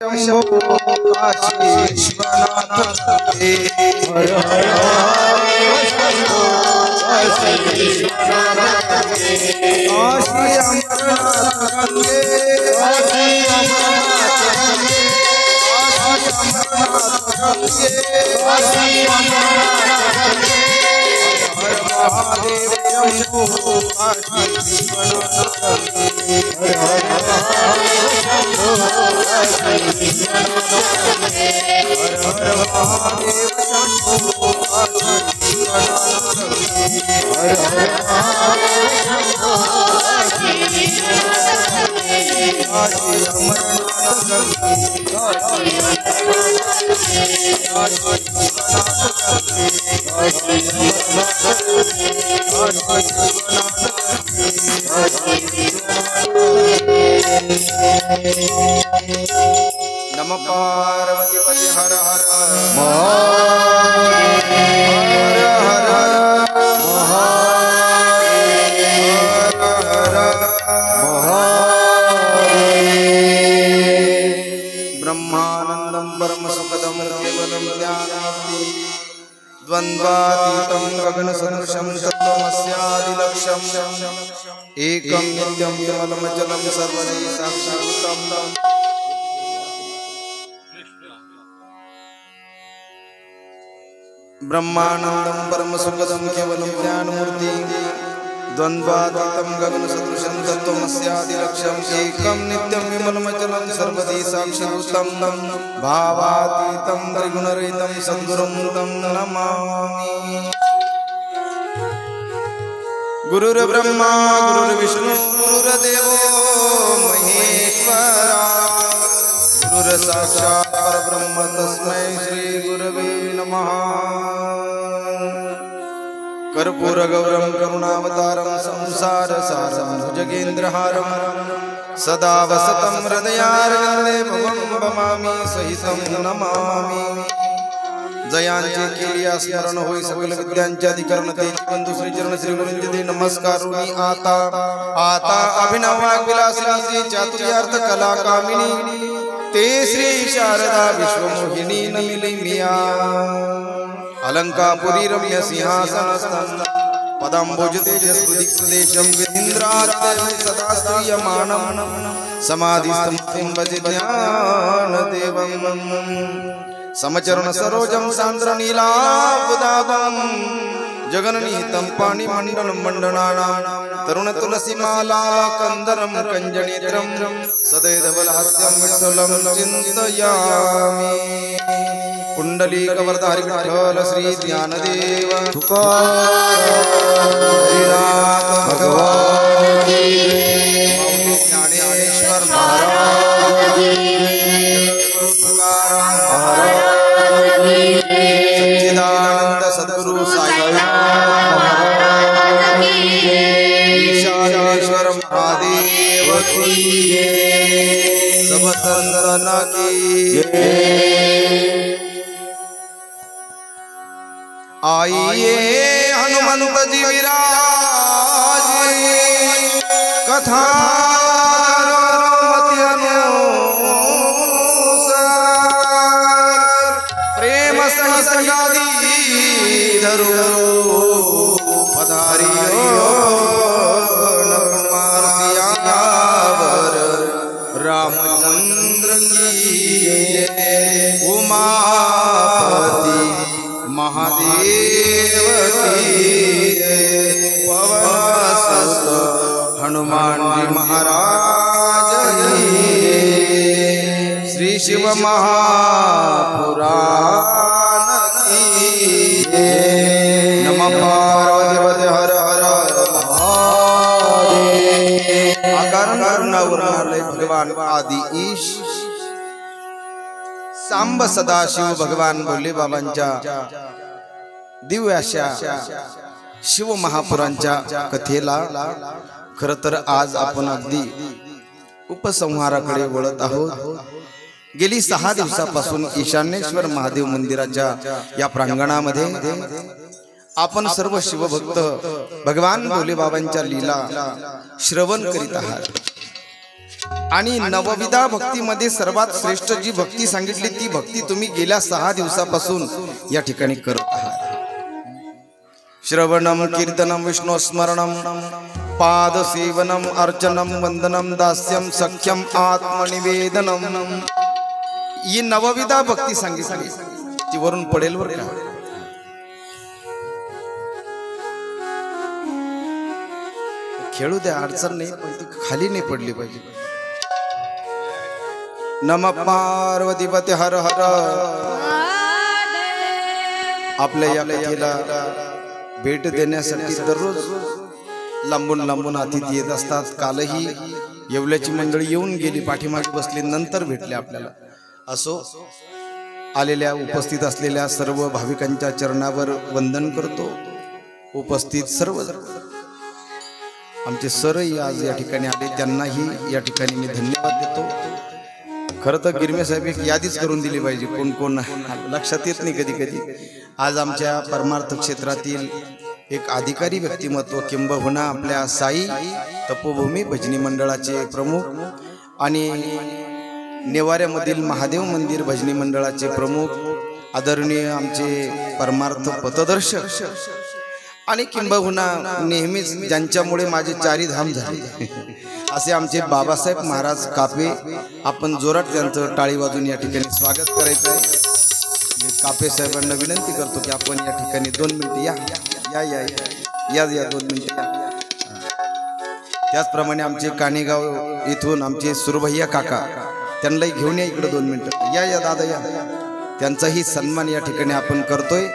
शंभो काशी विश्वनाथ हर हर शंभो काशी विश्वनाथ काशी अमरनाथ गंगे काशी अमरनाथ गंगे काशी अमरनाथ गंगे काशी अमरनाथ गंगे हर महादेव शंभो काशी विश्वनाथ गंगे हर हर शंभो काशी विश्वनाथ गंगे हर हर महादेव शंभो काशी विश्वनाथ गंगे हर हर शंभो काशी विश्वनाथ गंगे काशी अमरनाथ गंगे काशी अमरनाथ गंगे काशी विश्वनाथ गंगे काशी अमरनाथ गंगे काशी विश्वनाथ गंगे काशी नमः पार्वती पति हर हर महादेव हर हर महादेव हर हर महादेव ब्रह्मानंदं परम सुखदं केवलं ज्ञानमूर्ति द्वन्द्वातीतं गगनसदृशं तत्त्वमस्यादिलक्ष्यम् एकं नित्यं विमलमचलं सर्वदि साक्षात्तं ब्रह्मानंदं परम सुखदं केवलं ज्ञानमूर्ति द्वन्द्वातीतं गगनसदृशं तत्त्वमस्यादिलक्ष्यम् एकं नित्यं विमलमचलं सर्वदि साक्षात्तं भावातीतं त्रिगुणरहितं सद्गुरुं तं नमामि। गुरुर्ब्रह्मा गुरुर्विष्णु गुरुर्देवो महेश्वरा गुरुर्साक्षात् परब्रह्म तस्मै श्री गुरवे नमः। कर्पूरगौरं करुणावतारं संसारसारं भुजगेन्द्रहारं सदा वसतं हृदयारविन्दे भवं भमामि सहितं नमामि। जयांचे केलिया स्मरण होई सकल विद्यांचे अधिकरण ते बंधु श्री चरण श्री गुरुंचे दे नमस्कारुनी आता आता अभिनव विलासिनी चातुर्यार्थ कला कामिनी ते श्री शारदा विश्वमोहिनी नमिली मिया अलंकापुरी रम्य सिंहासनस्थं पदाम्बुज तेजस्कृति प्रदेशं विधीन्द्रार्थ सदा स्तूयमानं समाधिस्थं भजे ज्ञानदेवं समचरण सरोजं सान्द्र नीलाब्दाभं जगन्निहितं पाणिमण्डलं मण्डनानां तरुण तुलसीमाला कंदरं कंजनेत्रं सदैवलास्यं विठ्ठलं चिन्तयामि। पुंडलीकवरधारी विठ्ठल श्री ज्ञानदेव तुकाराम भगवान की ज्ञानेश्वर महाराज की तुकाराम महाराज की सच्चिदानंद सद्गुरु साई महाराज की ईशानेश्वर महादेव की सब संतन की आइए हनुमंत जी विराज कथा प्रेम सहित गादी धरो पधारियो कुमार सियावर रामचंद्र की उमापति महादेव की पवन सुत हनुमान जी महाराज श्री शिव महापुराण की नमः पार्वती हर हर महादेव। आकारण करुणावरणालय भगवान आदि ईश सांब सदाशिव भगवान भोले बाबांच्या दिव्य अशा शिव महापुरांच्या कथेला खरं तर आज आपण अगदी उपसंहाराकडे वळत आहोत। गेली 6 दिवसापासून ईशान्येश्वर महादेव मंदिराच्या या प्रांगणामध्ये आपण सर्व शिवभक्त भगवान भोले बाबांच्या लीला श्रवण करीत आहात। आणि नवविधा भक्तीमध्ये सर्वात श्रेष्ठ जी भक्ती सांगितली ती भक्ती तुम्ही गेल्या 6 दिवसापासून या ठिकाणी करत आहात. श्रवणम कीर्तनम विष्णु स्मरणम पाद सेवनम अर्चनम वंदनम दास्यम सख्यम आत्मनिवेदनम. ही नवविधा भक्ती सांगितली ती वरून पडेल वर का. खेळू द्या, अडचण नाही, पण ती खाली नाही पडली पाहिजे. नम पार्वती पते हर हर. आपल्या या कथेला भेट देण्यासाठी दररोज लांबून लांबून अतिथी येत असतात. कालही येवल्याची मंडळी येऊन गेली, पाठीमागे बसली, नंतर भेटले आपल्याला. असो, आलेल्या उपस्थित असलेल्या सर्व भाविकांच्या चरणावर वंदन करतो. उपस्थित सर्व आमचे सरही आज या ठिकाणी आले, त्यांनाही या ठिकाणी मी धन्यवाद देतो. खरं तर गिरमे साहेब एक यादीच करून दिली पाहिजे, कोण कोण लक्षात येत नाही कधी कधी. आज आमच्या परमार्थ क्षेत्रातील एक अधिकारी व्यक्तिमत्व, किंबहुना आपल्या साई तपोभूमी भजनी मंडळाचे प्रमुख आणि नेवाऱ्यामधील महादेव मंदिर भजनी मंडळाचे प्रमुख, आदरणीय आमचे परमार्थ पथदर्शक आणि किंबहुना नेहमीच ज्यांच्यामुळे माझे 4 धाम झाले असे आमचे बाबासाहेब महाराज कापे. आपण जोरात त्यांचं टाळी वाजून या ठिकाणी स्वागत करायचं आहे. मी कापे साहेबांना विनंती करतो की आपण या ठिकाणी 2 मिनिटे या या या या या 2 मिनिटे या. त्याचप्रमाणे आमचे काणेगाव इथून आमचे सुरभैया काका, त्यांनाही घेऊन या इकडे 2 मिनिटं. या या दादा या. त्यांचाही सन्मान या ठिकाणी आपण करतोय.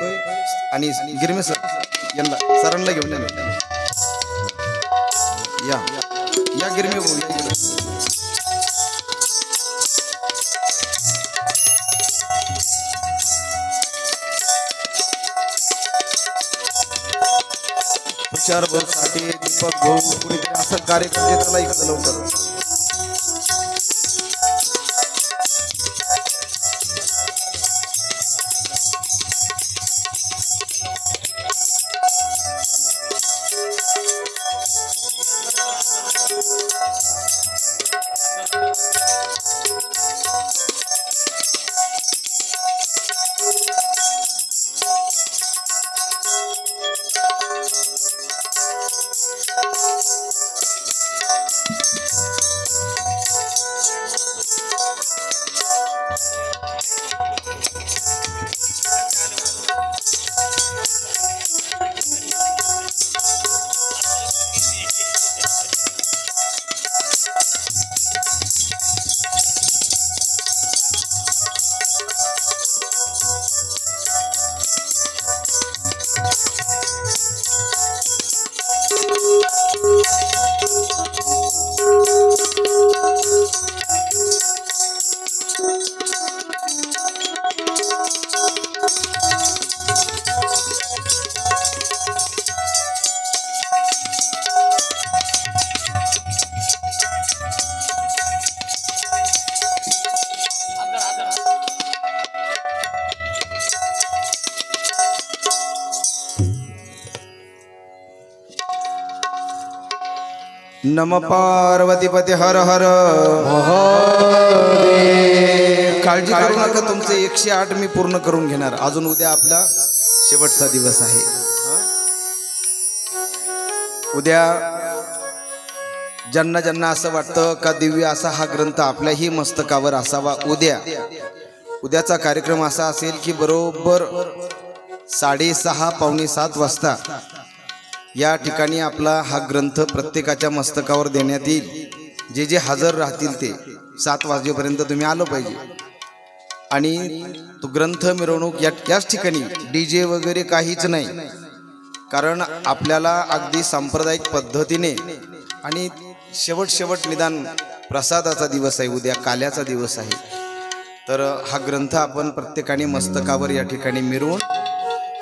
आणि गिरमे सर यांना सरांना घेऊन या या गिरमे भाऊ या. हुशार भाऊ साठी दीपक भाऊ कुणीतरी असं कार्यक्रम त्याला इकडे लवकर. नम पार्वती पते हर हर महादेव. काळजी करू नका, तुमचे 108 मी पूर्ण करून घेणार. अजून उद्या आपला शेवटचा दिवस आहे. उद्या ज्यांना ज्यांना असं वाटतं का दिव्य असा हा ग्रंथ आपल्याही मस्तकावर असावा, उद्याचा कार्यक्रम असा असेल की बरोबर 6:30 पावणे 7 वाजता या ठिकाणी आपला हा ग्रंथ प्रत्येकाच्या मस्तकावर देण्यात येईल. जे जे हजर राहतील ते 7 वाजेपर्यंत तुम्ही आलो पाहिजे. आणि तो ग्रंथ मिरवणूक याच ठिकाणी DJ वगैरे काहीच नाही, कारण आपल्याला अगदी सांप्रदायिक पद्धतीने आणि शेवट निदान प्रसादाचा दिवस आहे उद्या, काल्याचा दिवस आहे. तर हा ग्रंथ आपण प्रत्येकाने मस्तकावर या ठिकाणी मिरवून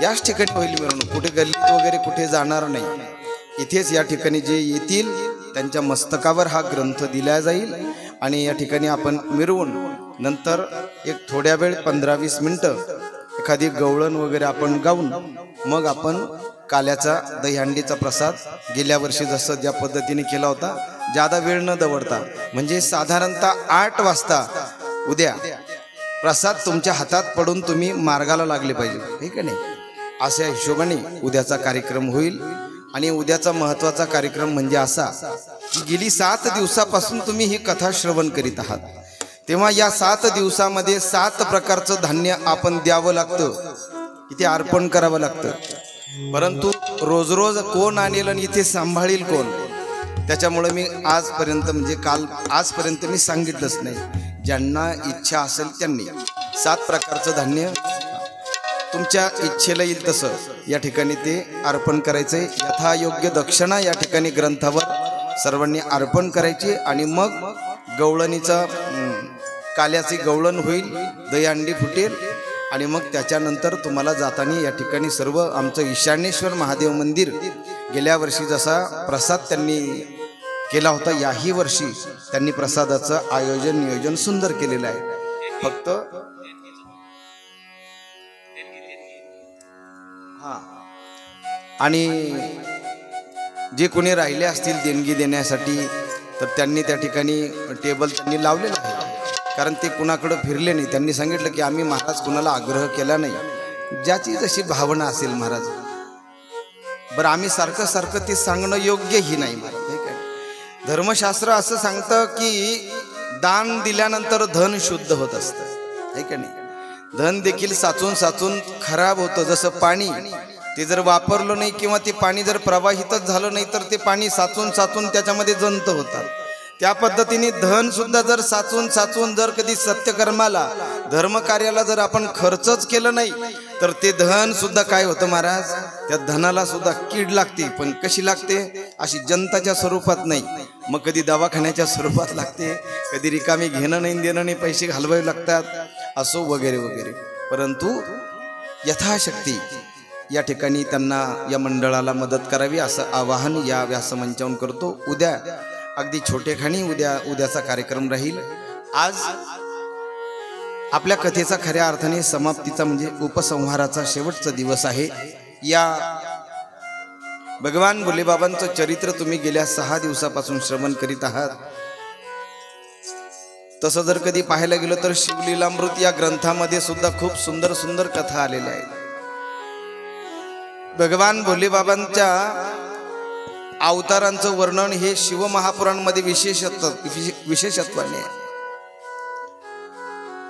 याच ठिकाणी होईल मिरवणूक. कुठे गल्लीत वगैरे कुठे जाणार नाही, इथेच या ठिकाणी जे येतील त्यांच्या मस्तकावर हा ग्रंथ दिला जाईल. आणि या ठिकाणी आपण मिरवून नंतर एक थोड्या वेळ 15-20 मिनिटं एखादी गवळण वगैरे आपण गाऊन मग आपण काल्याचा दहीहंडीचा प्रसाद गेल्या वर्षी जसं ज्या पद्धतीने केला होता, ज्यादा वेळ न दवडता, म्हणजे साधारणतः 8 वाजता उद्या प्रसाद तुमच्या हातात पडून तुम्ही मार्गाला लागले पाहिजे, ठीक आहे नाही? अशा हिशोबाने उद्याचा कार्यक्रम होईल. आणि उद्याचा महत्त्वाचा कार्यक्रम म्हणजे असा की गेली 7 दिवसापासून तुम्ही ही कथा श्रवण करीत आहात, तेव्हा या 7 दिवसामध्ये 7 प्रकारचं धान्य आपण द्यावं लागतं, इथे अर्पण करावं लागतं. परंतु रोज रोज कोण आणेल आणि इथे सांभाळील कोण? त्याच्यामुळे मी आजपर्यंत म्हणजे आजपर्यंत मी सांगितलंच नाही. ज्यांना इच्छा असेल त्यांनी 7 प्रकारचं धान्य तुमच्या इच्छेला येईल तसं या ठिकाणी ते अर्पण करायचंय. यथायोग्य दक्षिणा या ठिकाणी ग्रंथावर सर्वांनी अर्पण करायची. आणि मग गवळणीचा काल्याची गवळण होईल, दहीहंडी फुटेल आणि मग त्याच्यानंतर तुम्हाला जाताना या ठिकाणी सर्व आमचं ईशान्येश्वर महादेव मंदिर गेल्या वर्षी जसा प्रसाद त्यांनी केला होता, याही वर्षी त्यांनी प्रसादाचं आयोजन नियोजन सुंदर केलेलं आहे. फक्त आणि जे कोणी राहिले असतील देणगी देण्यासाठी तर त्यांनी त्या ठिकाणी टेबल त्यांनी लावलेलं आहे, कारण ते कुणाकडं फिरले नाही. त्यांनी सांगितलं की आम्ही महाराज कुणाला आग्रह केला नाही, ज्याची जशी भावना असेल महाराज. बरं, आम्ही सारखं ते सांगणं योग्यही नाही महाराज, ठीक आहे? धर्मशास्त्र असं सांगतं की दान दिल्यानंतर धन शुद्ध होत असतं, ठीक आहे नाही? धन देखील साचून खराब होतं. जसं पाणी, ते जर वापरलं नाही किंवा ते पाणी जर प्रवाहितच झालं नाही तर ते पाणी साचून त्याच्यामध्ये जंत होतात. त्या पद्धतीने धन सुद्धा जर साचून जर कधी सत्यकर्माला धर्मकार्याला जर आपण खर्चच केलं नाही तर ते धन सुद्धा काय होतं महाराज, त्या धनाला सुद्धा कीड लागते. पण कशी लागते? अशी जनताच्या स्वरूपात नाही, मग कधी दवाखान्याच्या स्वरूपात लागते, कधी रिकामी घेणं नाही देणं नाही, पैसे घालवावे लागतात, असो वगैरे वगैरे. परंतु यथाशक्ती या ठिकाणी त्यांना या मंडळाला मदत करावी असं आवाहन या व्यासमंचावरून करतो. उद्या अगदी छोटेखानी उद्याचा कार्यक्रम राहील. आज आपल्या कथेचा खऱ्या अर्थाने समाप्तीचा म्हणजे उपसंहाराचा शेवटचा दिवस आहे. या भगवान भोलेबाबांचं चरित्र तुम्ही गेल्या 6 दिवसापासून श्रवण करीत आहात. तसं जर कधी पाहायला गेलं तर शिवलीलामृत या ग्रंथामध्ये सुद्धा खूप सुंदर सुंदर कथा आलेल्या आहेत. भगवान भोलेबाबांच्या अवतारांचं वर्णन हे शिवमहापुराणमध्ये विशेषत्वाने आहे.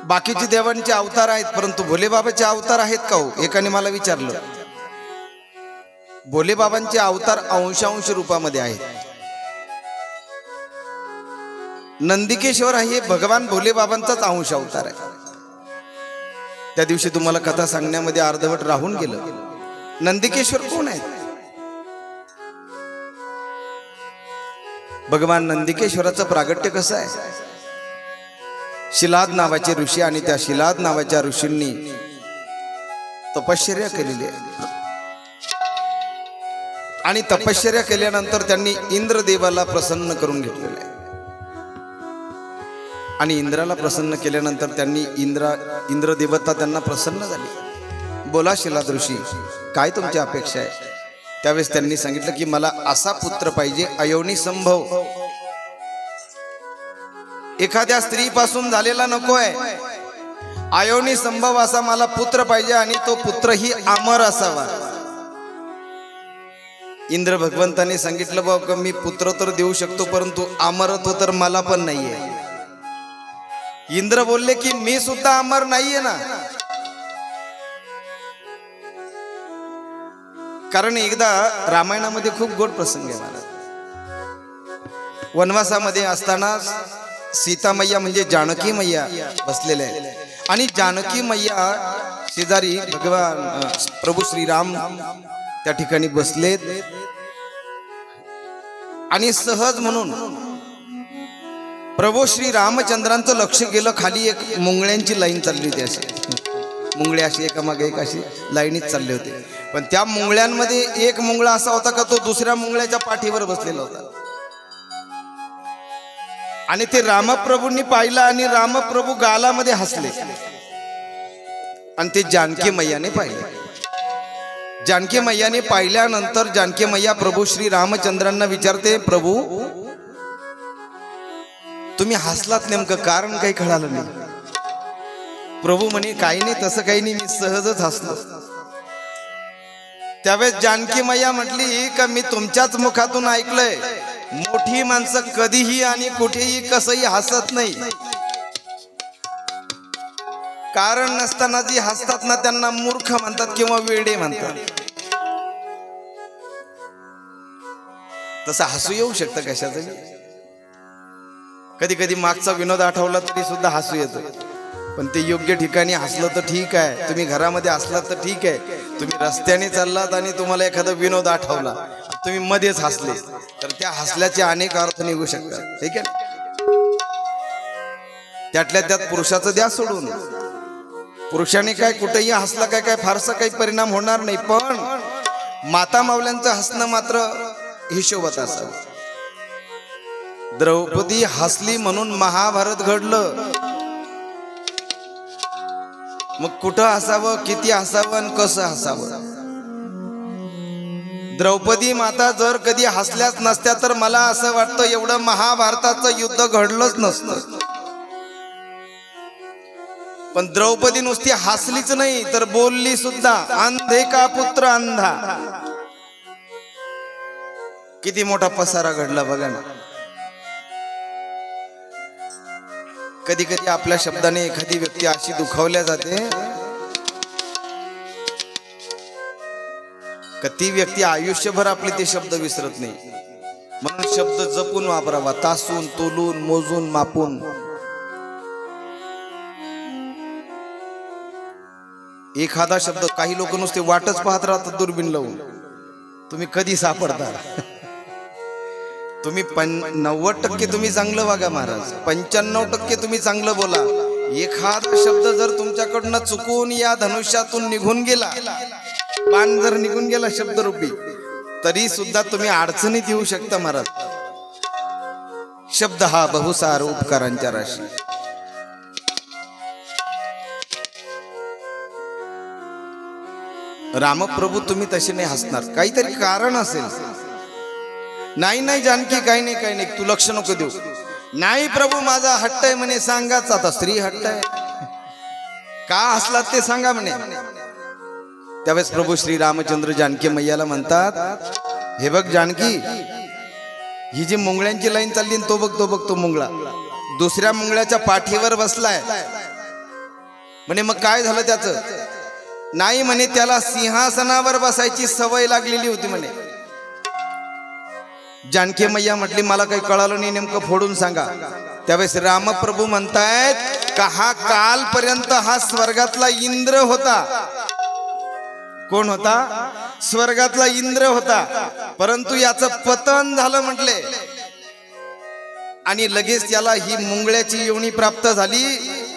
बाकीचे देवांचे अवतार आहेत, परंतु भोलेबाबाचे अवतार आहेत का हो? एकाने मला विचारलं. भोलेबाबांचे अवतार अंशांश रूपामध्ये आहेत. नंदिकेश्वर हे भगवान भोलेबाबांचाच अंश अवतार आहे. त्या दिवशी तुम्हाला कथा सांगण्यामध्ये अर्धवट राहून गेलं. नंदिकेश्वर कोण आहेत? भगवान नंदिकेश्वराचं प्रागट्य कसं आहे? शिलाद नावाचे ऋषी आणि त्या शिलाद नावाच्या ऋषींनी तपश्चर्या केलेली आहे. आणि तपश्चर्या केल्यानंतर त्यांनी इंद्रदेवाला प्रसन्न करून घेतलेलं आहे. आणि इंद्राला प्रसन्न केल्यानंतर त्यांनी इंद्रदेवता त्यांना प्रसन्न झाली. बोला शिलाद ऋषी, काय तुमची अपेक्षा आहे? त्यावेळेस त्यांनी सांगितलं की मला असा पुत्र पाहिजे अयोनी संभव, एखाद्या स्त्रीपासून झालेला नकोय, अयोनी संभव असा मला पुत्र पाहिजे आणि तो पुत्र ही अमर असावा. इंद्र भगवंताने सांगितलं बाबा मी पुत्र तर देऊ शकतो परंतु अमरत्व तर मला पण नाहीये. इंद्र बोलले की मी सुद्धा अमर नाहीये ना. कारण एकदा रामायणामध्ये खूप गोड प्रसंग आहे महाराज. वनवासामध्ये असताना सीता मैया म्हणजे जानकी मैया बसलेल्या आहेत आणि जानकी मैया शेजारी भगवान प्रभू श्रीराम त्या ठिकाणी बसलेत आणि सहज म्हणून प्रभू श्री रामचंद्रांचं लक्ष गेलं खाली. एक मुंगळ्यांची लाईन चालली होती, अशी मुंगळे अशी एकामागे एक अशी लाईनीत चालले होते. पण त्या मुंगळ्यांमध्ये एक मुंगळा असा होता का तो दुसऱ्या मुंगळ्याच्या पाठीवर बसलेला होता. आणि ते रामप्रभूंनी पाहिलं आणि रामप्रभू गालामध्ये हसले आणि ते जानकी मैयाने पाहिले. जानकी मैयाने पाहिल्यानंतर जानकी मैया प्रभू श्री रामचंद्रांना विचारते, प्रभू तुम्ही हसलात, नेमकं कारण काही कळालं नाही. प्रभू म्हणे, काही नाही, तसं काही नाही, मी सहजच हसलो. त्यावेळेस जानकी मैया म्हटली का मी तुमच्याच मुखातून ऐकलंय, मोठी माणसं कधीही आणि कुठेही कसंही हसत नाही. कारण नसताना जी हसतात ना त्यांना मूर्ख म्हणतात किंवा वेडे म्हणतात. तसं हसू येऊ शकतं कशाचं. कधी कधी मागचा विनोद आठवला तरी सुद्धा हसू येतं, पण ते योग्य ठिकाणी हसलं तर ठीक आहे. तुम्ही घरामध्ये हसलात तर ठीक आहे. तुम्ही रस्त्याने चाललात आणि तुम्हाला एखादा विनोद आठवला, तुम्ही मध्येच हसले, तर त्या हसल्याचे अनेक अर्थ निघू शकतात. ठीक आहे. त्यातल्या त्यात पुरुषाचं द्या सोडून. पुरुषाने काय कुठेही हसला काय काय फारसा काही परिणाम होणार नाही, पण माता मावल्यांचं हसणं मात्र हिशोबात असावं. द्रौपदी हसली म्हणून महाभारत घडलं. मग कुठं हसावं, किती हसावं आणि कसं हसावं. द्रौपदी माता जर कधी हसल्याच नसत्या तर मला असं वाटतं एवढं महाभारताचं युद्ध घडलंच नसतं. पण द्रौपदी नुसती हसलीच नाही तर बोलली सुद्धा. अंधे का पुत्र अंधा. किती मोठा पसारा घडला बघा ना. कधी कधी आपल्या शब्दाने एखादी व्यक्ती अशी दुखावल्या जाते का ती व्यक्ती आयुष्यभर आपले ते शब्द विसरत नाही. म्हणून शब्द जपून वापरावा, तासून तोलून मोजून मापून. एखादा शब्द, काही लोक नुसते वाटच पाहत राहतात दुर्बीण लावून. तुम्ही कधी सापडता. तुम्ही 90% तुम्ही चांगलं वागा महाराज, 95% तुम्ही चांगलं बोला. एखादा शब्द जर तुमच्याकडनं चुकून या धनुष्यातून निघून गेला, बाण जर निघून गेला शब्दरूपी, तरी सुद्धा तुम्ही अडचणीत येऊ शकता महाराज. शब्द हा बहुसार उपकारांच्या राशी. रामप्रभू तुम्ही तसे नाही हसणार, काहीतरी कारण असेल. नाही नाही जानकी, काही नाही काही नाही, तू लक्ष नको देऊ. नाही प्रभू माझा हट्ट आहे म्हणे. सांगाच आता, स्त्री हट्ट आहे का हसलात ते सांगा म्हणे. त्यावेळेस प्रभू श्री रामचंद्र जानकी मैयाला म्हणतात, हे बघ जानकी, ही जी मुंगळ्यांची लाईन चालली तो बघ, तो बघ, तो मुंगळा दुसऱ्या मुंगळ्याच्या पाठीवर बसलाय म्हणे. मग काय झालं त्याचं. नाही म्हणे, त्याला सिंहासनावर बसायची सवय लागलेली होती म्हणे. जानकी मैया म्हटली, मला काही कळालं नाही, नेमकं फोडून सांगा. त्यावेळेस रामप्रभू म्हणतायत का हा कालपर्यंत हा स्वर्गातला इंद्र होता. कोण होता. स्वर्गातला इंद्र होता. परंतु याचं पतन झालं म्हटले आणि लगेच त्याला ही मुंगळ्याची योनी प्राप्त झाली.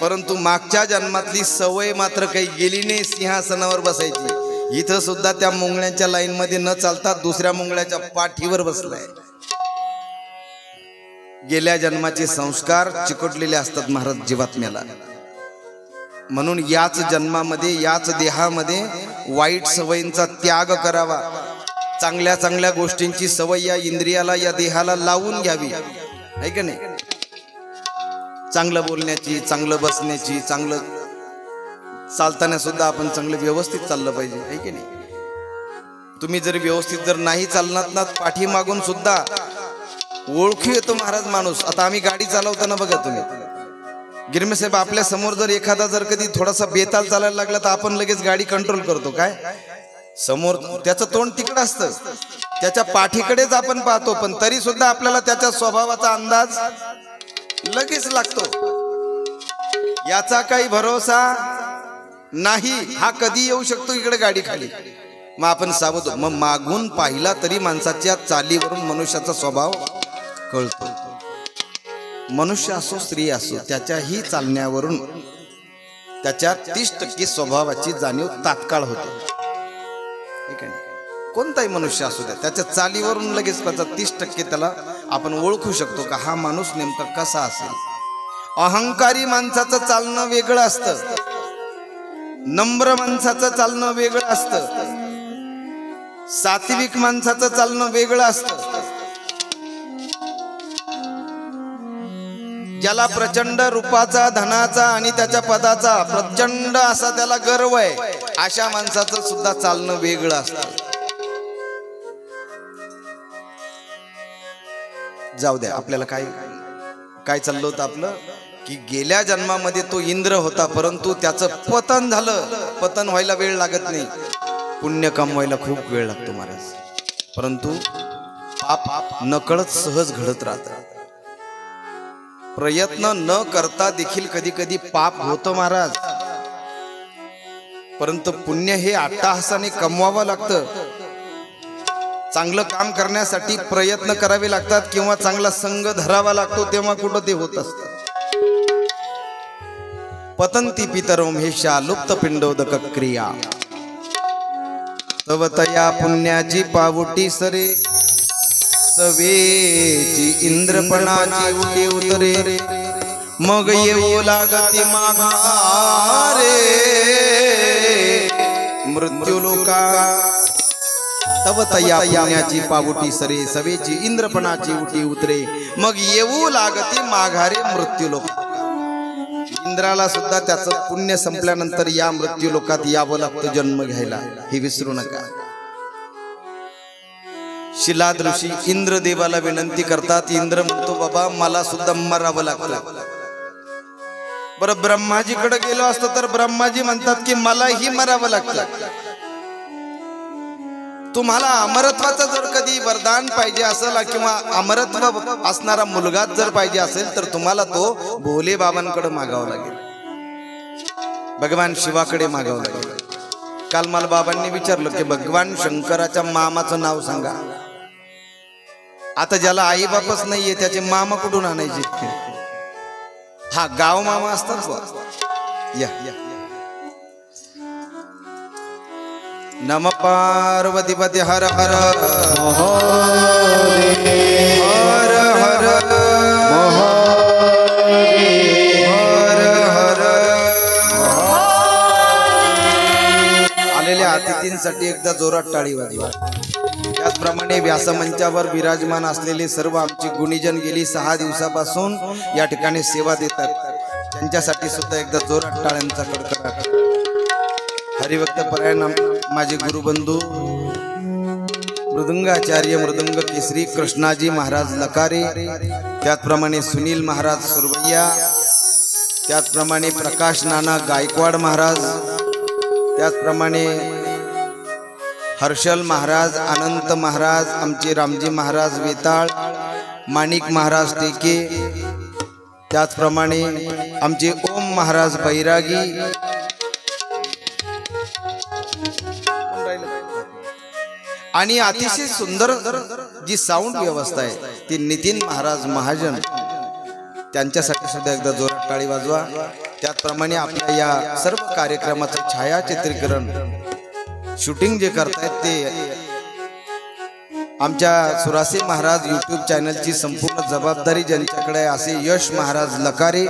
परंतु मागच्या जन्मातली सवय मात्र काही गेली नाही सिंहासनावर बसायची. इथं सुद्धा त्या मुंगळ्यांच्या लाईन मध्ये न चालता दुसऱ्या मुंगळ्याच्या पाठीवर बसलाय. गेल्या जन्माचे संस्कार चिकटलेले असतात महाराज जीवात्म्याला. म्हणून याच जन्मामध्ये, याच देहामध्ये वाईट सवयींचा त्याग करावा. चांगल्या चांगल्या गोष्टींची सवय या इंद्रियाला, या देहाला लावून घ्यावी, आहे का नाही. चांगलं बोलण्याची, चांगलं बसण्याची, चांगलं चालताना सुद्धा आपण चांगलं व्यवस्थित चाललं पाहिजे, आहे की नाही. तुम्ही जर व्यवस्थित जर नाही चालणार ना, पाठी मागून सुद्धा ओळखू येतो महाराज माणूस. आता आम्ही गाडी चालवताना बघा तुम्ही, गिरमे साहेब, आपल्या समोर जर एखादा जर कधी थोडासा बेताल चालायला लागला तर आपण लगेच गाडी कंट्रोल करतो. काय समोर त्याचं तोंड तिकडं असतं, त्याच्या पाठीकडेच आपण पाहतो, पण तरी सुद्धा आपल्याला त्याच्या स्वभावाचा अंदाज लगेच लागतो. याचा काही भरोसा नाही, हा कधी येऊ शकतो इकडे गाडी खाली. मग आपण सावध. मग मागून पाहिला तरी माणसाच्या चालीवरून मनुष्याचा स्वभाव कळतो. मनुष्य असो स्त्री असो, त्याच्याही चालण्यावरून त्याच्या 30% स्वभावाची जाणीव तात्काळ होते. ठीक आहे. कोणताही मनुष्य असू द्या, त्याच्या चालीवरून लगेच त्याचा 30% त्याला आपण ओळखू शकतो का हा माणूस नेमका कसा असेल. अहंकारी माणसाचं चालणं वेगळं असतं, नम्र माणसाचं चालणं वेगळं असतं. सात्विक माणसाचं चालणं वेगळं असतं. ज्याला प्रचंड रूपाचा, धनाचा आणि त्याच्या पदाचा प्रचंड असा त्याला गर्व आहे, अशा माणसाचं सुद्धा चालणं वेगळं असतं. जाऊ द्या, आपल्याला काय चाललं होतं आपलं, की गेल्या जन्मामध्ये तो इंद्र होता, परंतु त्याचं पतन झालं. पतन व्हायला वेळ लागत नाही, पुण्य कमवायला खूप वेळ लागतो महाराज. परंतु पाप नकळत सहज घडत राहतात. प्रयत्न न करता देखील कधी कधी पाप होतं महाराज, परंतु पुण्य हे अट्टाहासाने कमवावं लागतं. चांगलं काम करण्यासाठी प्रयत्न करावे लागतात किंवा चांगला संग धरावा लागतो, तेव्हा कुठं ते होत असतं. पतंती पितरो महेशा लुप्त पिंडोदक क्रिया, तव तया पुण्याची पावटी सरे, सवेची इंद्रपणाची उटी उतरे, मग येऊ लागती माघारे मृत्यू लोका. तव तया पुण्याची पावटी सरे, सवेची इंद्रपणाची उटी उतरे, मग येऊ लागती माघारे मृत्यू लोका. इंद्राला सुद्धा त्याचं पुण्य संपल्यानंतर या मृत्यू लोकात यावं लागतं जन्म घ्यायला, हे विसरू नका. शिलाद ऋषी इंद्रदेवाला विनंती करतात. इंद्र म्हणतो, बाबा मला सुद्धा मरावं लागतं. बरं, ब्रह्माजीकडे गेलो असतो तर ब्रह्माजी म्हणतात की मलाही मरावं लागतं. तुम्हाला अमरत्वाचं जर कधी वरदान पाहिजे असेल किंवा अमरत्व असणारा मुलगा जर पाहिजे असेल तर तुम्हाला तो भोले बाबांकडे मागावं लागेल, भगवान शिवाकडे मागावं लागेल. काल मला बाबांनी विचारलं की भगवान शंकराच्या मामाचं नाव सांगा. आता ज्याला आई बापच नाहीये त्याचे मामा कुठून आणायचे? हा गाव मामा असतात. या नम पार्वतीपती हर हर हर हर हर. आलेल्या अतिथींसाठी एकदा जोरात टाळी वाजवा. त्याचप्रमाणे व्यासमंचावर विराजमान असलेले सर्व आमचे गुणीजन गेली 6 दिवसापासून या ठिकाणी सेवा देतात, त्यांच्यासाठी सुद्धा एकदा जोरात टाळ्यांचा कडकडाट. हरिभक्त परायण माझे गुरुबंधू मृदंगाचार्य मृदंग केसरी कृष्णाजी महाराज लकारे, त्याचप्रमाणे सुनील महाराज सुरवैया, त्याचप्रमाणे प्रकाश नाना गायकवाड महाराज, त्याचप्रमाणे हर्षल महाराज, अनंत महाराज, आमचे रामजी महाराज वेताळ, माणिक महाराज टेके, त्याचप्रमाणे आमचे ओम महाराज बैरागी, आणि अतिशय सुंदर जी साऊंड व्यवस्था आहे ती नितीन महाराज महाजन, त्यांच्यासाठी सुद्धा एकदा जोरात टाळी वाजवा. त्याचप्रमाणे आपल्या या सर्व कार्यक्रमाचं छायाचित्रीकरण शूटिंग जे करतायत ते आमच्या सुरासे महाराज यूट्यूब चॅनलची संपूर्ण जबाबदारी ज्यांच्याकडे असे यश महाराज लकारे,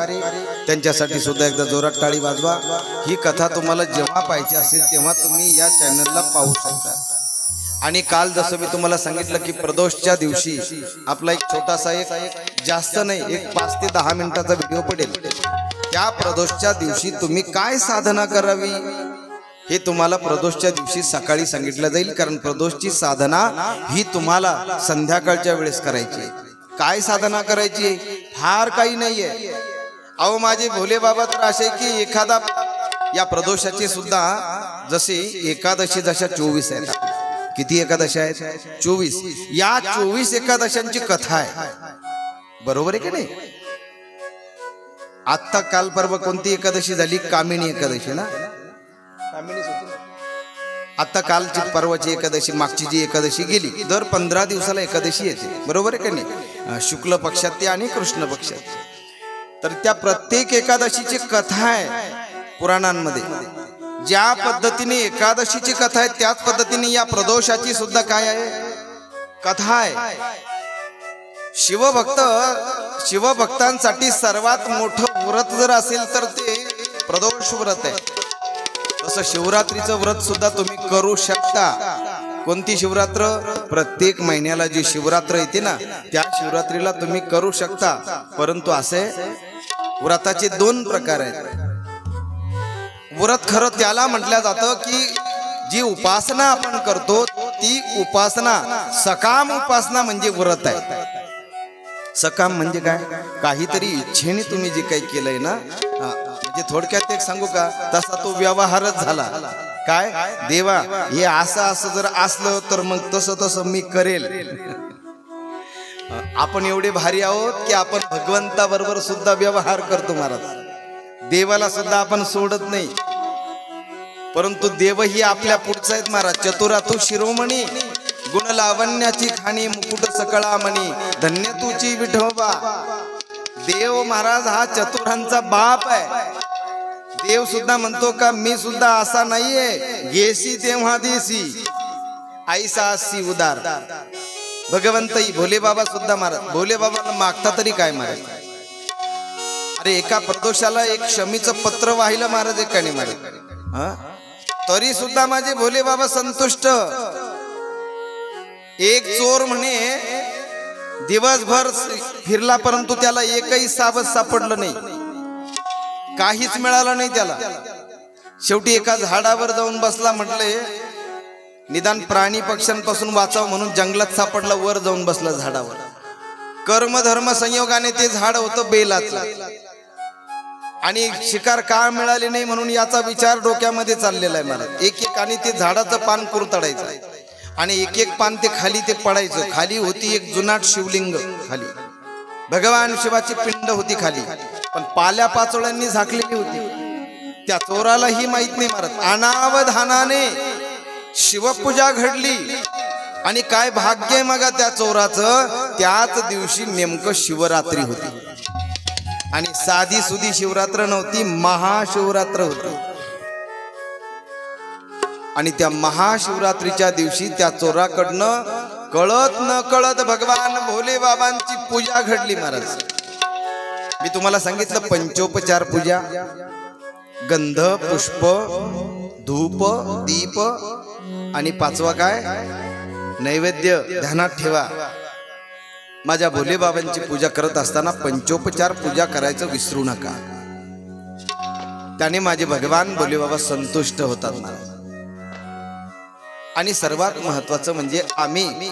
त्यांच्यासाठी सुद्धा एकदा जोरात टाळी वाजवा. ही कथा तुम्हाला जेव्हा पाहिजे असेल तेव्हा तुम्ही या चॅनलला पाहू शकता. आणि काल जसं मी तुम्हाला सांगितलं की प्रदोषच्या दिवशी आपला एक छोटासा, एक जास्त नाही, एक 5 ते 10 मिनिटाचा व्हिडिओ पडेल. त्या प्रदोषच्या दिवशी तुम्ही काय साधना करावी हे तुम्हाला प्रदोषच्या दिवशी सकाळी सांगितलं जाईल, कारण प्रदोषची साधना ही तुम्हाला संध्याकाळच्या वेळेस करायची. काय साधना करायची? फार काही नाहीये. अहो माझे भोले बाबा तर असे की एखादा या प्रदोषाची सुद्धा जसे एकादशी जशा 24 आहेत. किती एकादशी आहेत? 24. या 24 एकादशांची कथा आहे, बरोबर आहे की नाही? आता काल परवा कोणती एकादशी झाली? कामिणी एकादशी ना, आता कालची परवाची एकादशी, मागची जी एकादशी गेली, दर 15 दिवसाला एकादशी येते, बरोबर आहे का नाही? शुक्ल पक्षात आणि कृष्ण पक्षात. तर त्या प्रत्येक एकादशीची कथा आहे पुराणांमध्ये. ज्या पद्धतीने एकादशीची कथा आहे त्याच पद्धतीने या प्रदोषाची सुद्धा काय आहे? कथा आहे. शिवभक्तांसाठी सर्वात मोठं व्रत जर असेल तर ते प्रदोष व्रत आहे. तसं शिवरात्रीचं व्रत सुद्धा तुम्ही करू शकता, कोणती शिवरात्र? प्रत्येक महिन्याला जी शिवरात्र येते ना त्या शिवरात्रीला तुम्ही करू शकता, परंतु असे व्रताचे दोन प्रकार आहेत. व्रत खरं त्याला म्हटलं जातं की जी उपासना आपण करतो ती उपासना सकाम उपासना म्हणजे व्रत आहे. सकाम म्हणजे काय? काहीतरी इच्छेने तुम्ही जे काही केलंय ना, म्हणजे थोडक्यात एक सांगू का, तसा तो व्यवहारच झाला. काय? देवा हे असं असं जर असलं तर मग तसं तसं मी करेल. आपण एवढे भारी आहोत की आपण भगवंताबरोबर सुद्धा व्यवहार करतो महाराज. देवाला सुद्धा आपण सोडत नाही, परंतु देवही आपल्या पुढचा आहेत महाराज. चतुरातू शिरोमणी गुण लावण्याची खाणी मुकुट सकळामणी धन्य तुची विठोबा. देव महाराज हा चतुरांचा बाप आहे. देव सुद्धा म्हणतो का मी सुद्धा असा नाहीये, गेसी तेव्हा देसी ऐसा असी उदार. भगवंतही भोले बाबा सुद्धा महाराज भोले बाबाला मागता तरी काय महाराज? अरे एका प्रदोषाला एक क्षमीचं पत्र वाहिलं महाराज एकाने महाराज, तरी सुद्धा माझे भोले बाबा संतुष्ट. एक चोर म्हणे दिवसभर फिरला परंतु त्याला एकही सावध सापडलं नाही, काहीच मिळालं नाही त्याला. शेवटी एका झाडावर जाऊन बसला. म्हटले निदान प्राणी पक्ष्यांपासून वाचावं म्हणून जंगलात सापडला, वर जाऊन बसला झाडावर. कर्मधर्म संयोगाने ते झाड होतं बेलाचं, आणि शिकार का मिळाली नाही म्हणून याचा विचार डोक्यामध्ये चाललेला आहे मला. एक एक आणि ते झाडाचं पान कुरतडायचं आणि एक एक पान ते खाली ते पडायचं. खाली होती एक जुनाट शिवलिंग, खाली भगवान शिवाची पिंड होती खाली, पण पाल्या पाचोळ्यांनी झाकलेली होती. त्या चोरालाही माहित नाही महाराज. अनावधानाने शिवपूजा घडली आणि काय भाग्य मग त्या चोराचं, त्याच दिवशी नेमकं शिवरात्री होती. आणि साधी सुधी शिवरात्र नव्हती, महाशिवरात्र होती. आणि त्या महाशिवरात्रीच्या दिवशी त्या चोराकडनं कळत न कळत भगवान भोले बाबांची पूजा घडली महाराज. मी तुम्हाला सांगितलं पंचोपचार पूजा, गंध पुष्प धूप दीप आणि पाचवा काय? नैवेद्य. ध्यानात ठेवा, माझ्या भोले बाबांची पूजा करत असताना पंचोपचार पूजा करायचं विसरू नका. त्याने माझे भगवान भोले बाबा संतुष्ट होतात महाराज. आणि सर्वात महत्वाचं म्हणजे आम्ही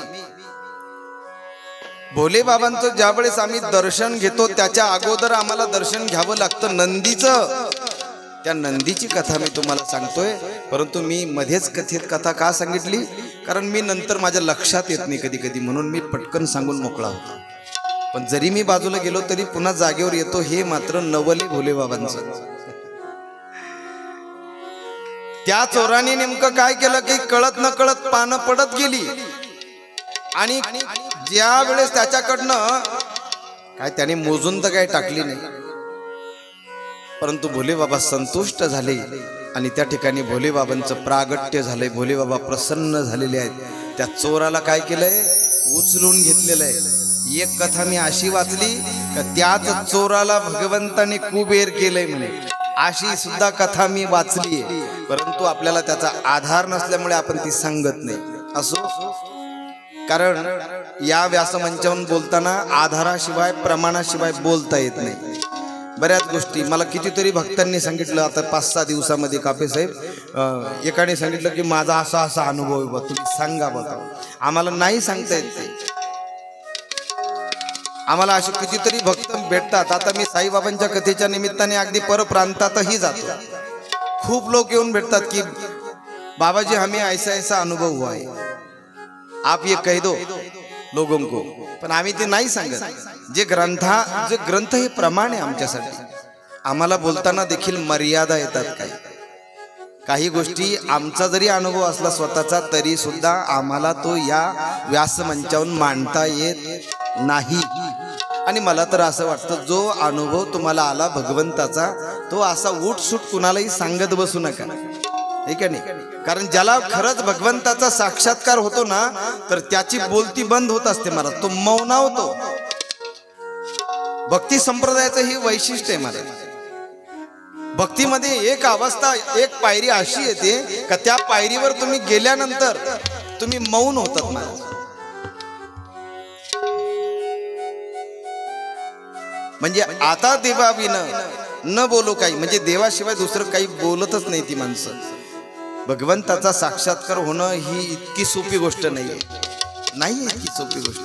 भोले बाबांचं ज्या वेळेस आम्ही दर्शन घेतो त्याच्या अगोदर आम्हाला दर्शन घ्यावं लागतं नंदीचं. त्या नंदीची कथा मी तुम्हाला सांगतोय, परंतु मी मध्येच कथेत कथा का सांगितली, कारण मी नंतर माझ्या लक्षात येत नाही कधी कधी, म्हणून मी पटकन सांगून मोकळा होतो. पण जरी मी बाजूला गेलो तरी पुन्हा जागेवर येतो. हे मात्र नवले भोले बाबांचं. त्या चोराने नेमकं काय केलं की कळत न कळत पानं पडत गेली, आणि ज्या वेळेस त्याच्याकडनं काय त्याने मोजून तर काय टाकली नाही, परंतु भोले बाबा संतुष्ट झाले आणि त्या ठिकाणी भोले बाबांचं प्रागट्य झालंय. भोले बाबा प्रसन्न झालेले आहेत. त्या चोराला काय केलंय? उचलून घेतलेलं आहे. एक कथा मी अशी वाचली का त्याच चोराला भगवंताने कुबेर केलंय म्हणे, अशी सुद्धा कथा मी वाचली आहे. परंतु आपल्याला त्याचा आधार नसल्यामुळे आपण ती सांगत नाही. असो, कारण या व्यासमंचावरून बोलताना आधाराशिवाय प्रमाणाशिवाय बोलता येत नाही. बऱ्याच गोष्टी मला कितीतरी भक्तांनी सांगितलं. आता 5-6 दिवसामध्ये कापे साहेब एकाने सांगितलं की माझा असा असा अनुभव आहे बा, तुम्ही सांगा बघा. आम्हाला नाही सांगता येत ते. आम्हाला असे कितीतरी भक्त भेटतात. आता मी साईबाबांच्या कथेच्या निमित्ताने अगदी परप्रांतातही जातो. खूप लोक येऊन भेटतात की बाबाजी हमें ऐसा ऐसा अनुभव हुआ है, आप ये कह दो लोगों को. पण आम्ही ते नाही सांगत. जे ग्रंथ हे प्रमाण आहे आमच्यासाठी. आम्हाला बोलताना देखील मर्यादा येतात. काही गोष्टी आमचा जरी अनुभव असला स्वतःचा तरी सुद्धा आम्हाला तो या व्यासमंचावरून मांडता येत नाही. आणि मला तर असं वाटतं जो अनुभव तुम्हाला आला भगवंताचा तो असा उठसूट कुणालाही सांगत बसू नका, ठीक आहे नाही. कारण ज्याला खरंच भगवंताचा साक्षात्कार होतो ना तर त्याची बोलती बंद होत असते महाराज, तो मौनावतो. भक्ती संप्रदायाचं हे वैशिष्ट्य आहे महाराज. भक्तीमध्ये एक अवस्था एक पायरी अशी येते का त्या पायरीवर तुम्ही गेल्यानंतर तुम्ही मौन होतात महाराज. म्हणजे आता देवाविनं न बोलू काही, म्हणजे देवाशिवाय दुसरं काही बोलतच नाही ती माणसं. भगवंताचा साक्षात्कार होणं ही इतकी सोपी गोष्ट नाहीये, नाही इतकी सोपी गोष्ट.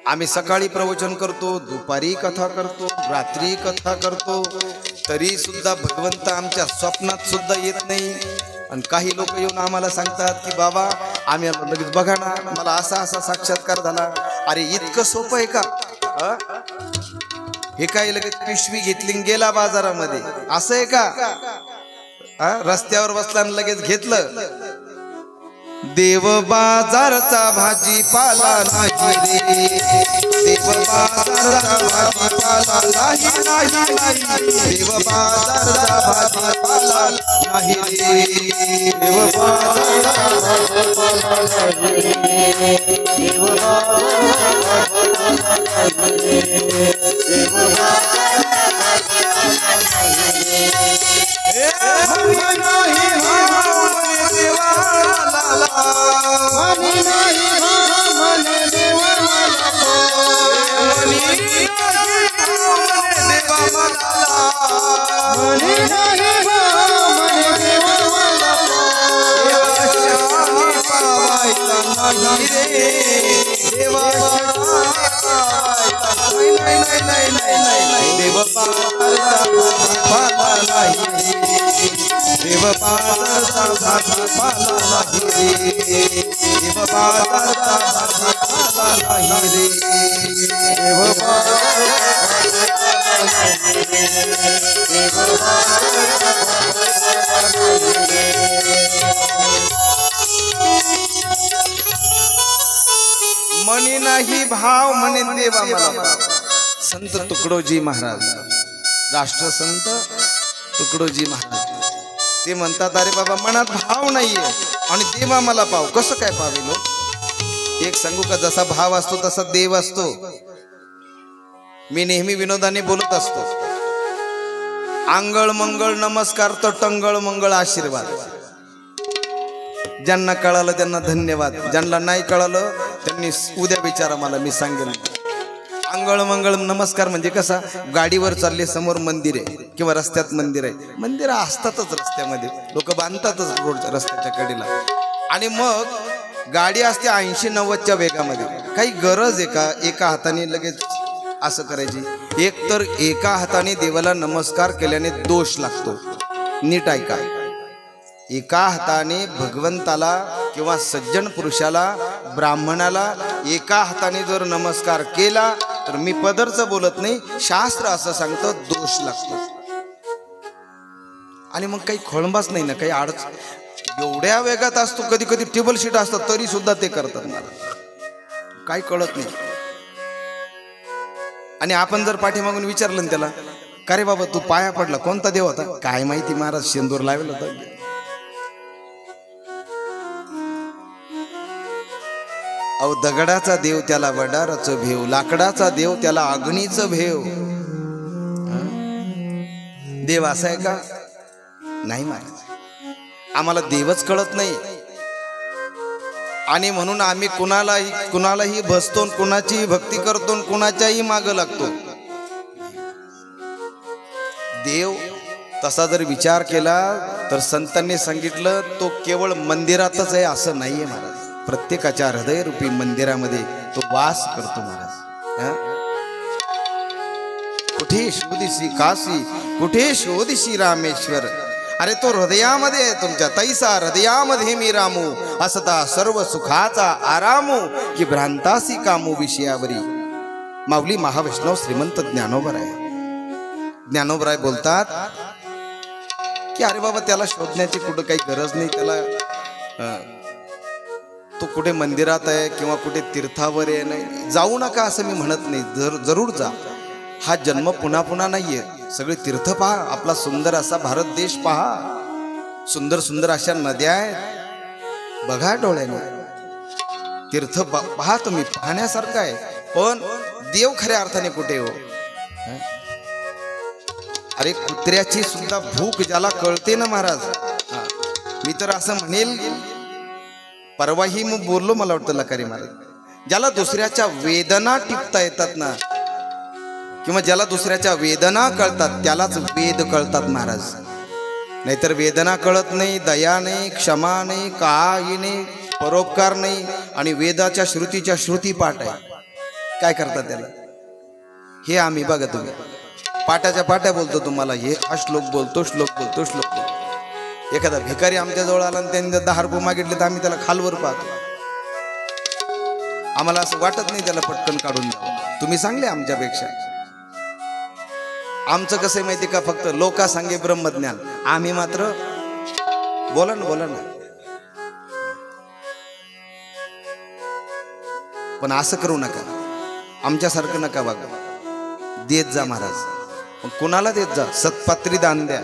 आम्ही सकाळी प्रवचन करतो, दुपारी कथा करतो, रात्री कथा करतो, तरी सुद्धा भगवंत आमच्या स्वप्नात सुद्धा येत नाही. आणि काही लोक येऊन आम्हाला सांगतात की बाबा आम्ही लगेच बघा ना मला असा असा साक्षात्कार झाला. अरे इतकं सोपं आहे का? हे काय लगेच पिशवी घेतली गेला बाजारामध्ये असं आहे का? रस्त्यावर बसला लगेच घेतलं. देव बाजारचा भाजीपाला नाही रे, देव बाजारचा भाजीपाला नाही नाही नाही, देव बाजारचा भाजीपाला नाही रे, देव बाजारचा भाजीपाला नाही रे, देव बाजारचा भाजीपाला नाही रे, देव बाजारचा भाजीपाला नाही रे. देव बाजारचा भाजीपाला नाही रे, देव बाजारचा भाजीपाला नाही रे, देव बाजारचा भाजीपाला नाही रे, देव बाजारचा भाजीपाला नाही रे. मनी नाही भाव म्हणे देवा मला. संत तुकडोजी महाराज, राष्ट्रसंत तुकडोजी महाराज ते म्हणतात अरे बाबा मनात भाव नाहीये आणि देवा मला पाव. कसं काय पावेलो? एक सांगू का, जसा भाव असतो तसा देव असतो. मी नेहमी विनोदाने बोलत असतो, आंगळ मंगळ नमस्कार तर टंगळ मंगळ आशीर्वाद. ज्यांना कळालं त्यांना धन्यवाद, ज्यांना नाही कळालं त्यांनी उद्या विचारा मला, मी सांगेन. आंगळ मंगळ नमस्कार म्हणजे कसा, गाडीवर चालले समोर मंदिर आहे किंवा रस्त्यात मंदिर आहे, मंदिर असतातच रस्त्यामध्ये, लोक बांधतातच रोडच्या रस्त्याच्या कडेला, आणि मग गाडी असते 80-90च्या वेगामध्ये. काही गरज आहे का एका हाताने लगेच असं करायची? एक तर एका हाताने देवाला नमस्कार केल्याने दोष लागतो. नीट ऐका, एका हाताने भगवंताला किंवा सज्जन पुरुषाला ब्राह्मणाला एका हाताने जर नमस्कार केला तर मी पदरचं बोलत नाही, शास्त्र असं सांगतं दोष लागतो. आणि मग काही खोळंबाच नाही ना, काही अडचण एवढ्या वेगात असतो, कधी कधी टेबल शीट असतात तरी सुद्धा ते करतात, मला काही कळत नाही. आणि आपण जर पाठीमागून विचारलं ना त्याला, का रे बाबा तू पाया पडला, कोणता देव होता? काय माहिती महाराज, शेंदूर लावला होता. अहो दगडाचा देव त्याला वडाराचं भेव, लाकडाचा देव त्याला अग्नीचं भेव. देव असा आहे का? नाही महाराज, आम्हाला देवच कळत नाही. आणि म्हणून आम्ही कुणालाही भजतो, कुणाची भक्ती करतो, कुणाच्याही मागं लागतो. देव तसा जर विचार केला तर संतांनी सांगितलं तो केवळ मंदिरातच आहे असं नाहीये महाराज. प्रत्येकाच्या हृदय रूपी मंदिरामध्ये तो वास करतो महाराज. कुठे शोधिसी काशी, कुठे शोधिसी रामेश्वर. अरे तो हृदयामध्ये आहे तुमच्या, तैसा हृदयामध्ये मी रामू, असता सर्व सुखाचा आरामू, की भ्रांतासी कामू विषयावरी. माऊली महावैष्णव श्रीमंत ज्ञानोबराय, ज्ञानोबराय बोलतात की अरे बाबा त्याला शोधण्याची कुठं काही गरज नाही, त्याला तो कुठे मंदिरात आहे किंवा कुठे तीर्थावर आहे, नाही जाऊ नका असं मी म्हणत नाही, जरूर जा. हा जन्म पुन्हा पुन्हा नाहीये. सगळे तीर्थ पहा, आपला सुंदर असा भारत देश पहा, सुंदर सुंदर अशा नद्या आहेत, बघा डोळ्याने. तीर्थ पहा तुम्ही, पाहण्यासारखं आहे. पण देव खऱ्या अर्थाने कुठे हो? अरे कुत्र्याची सुद्धा भूक ज्याला कळते ना महाराज, मी तर असं म्हणेल परवाही मी बोललो, मला वाटतं लकारी महाराज, ज्याला दुसऱ्याच्या वेदना टिपता येतात ना, किंवा ज्याला दुसऱ्याच्या वेदना कळतात त्यालाच वेद कळतात महाराज. नाहीतर वेदना कळत नाही, दया नाही, क्षमा नाही, काही नाही, परोपकार नाही, आणि वेदाच्या श्रुतीच्या श्रुती पाठ आहे. काय करतात त्याला? हे आम्ही बघा, तुम्ही पाठाच्या पाट्या बोलतो, तुम्हाला हे हा श्लोक बोलतो, श्लोक बोलतो, श्लोक बोलतो. एखादा भिकारी आमच्या जवळ आला आणि त्यांनी 10 रुपये मागितले तर आम्ही त्याला खालवर पाहतो. आम्हाला असं वाटत नाही त्याला पटकन काढून द्यावं. तुम्ही चांगले आमच्यापेक्षा. आमचं कसं माहिती का, फक्त लोका सांगे ब्रह्मज्ञान, आम्ही मात्र बोला ना बोला ना. पण असं करू नका, आमच्यासारखं नका बघा. देत जा महाराज, पण कुणाला देत जा? सत्पात्री दान द्या,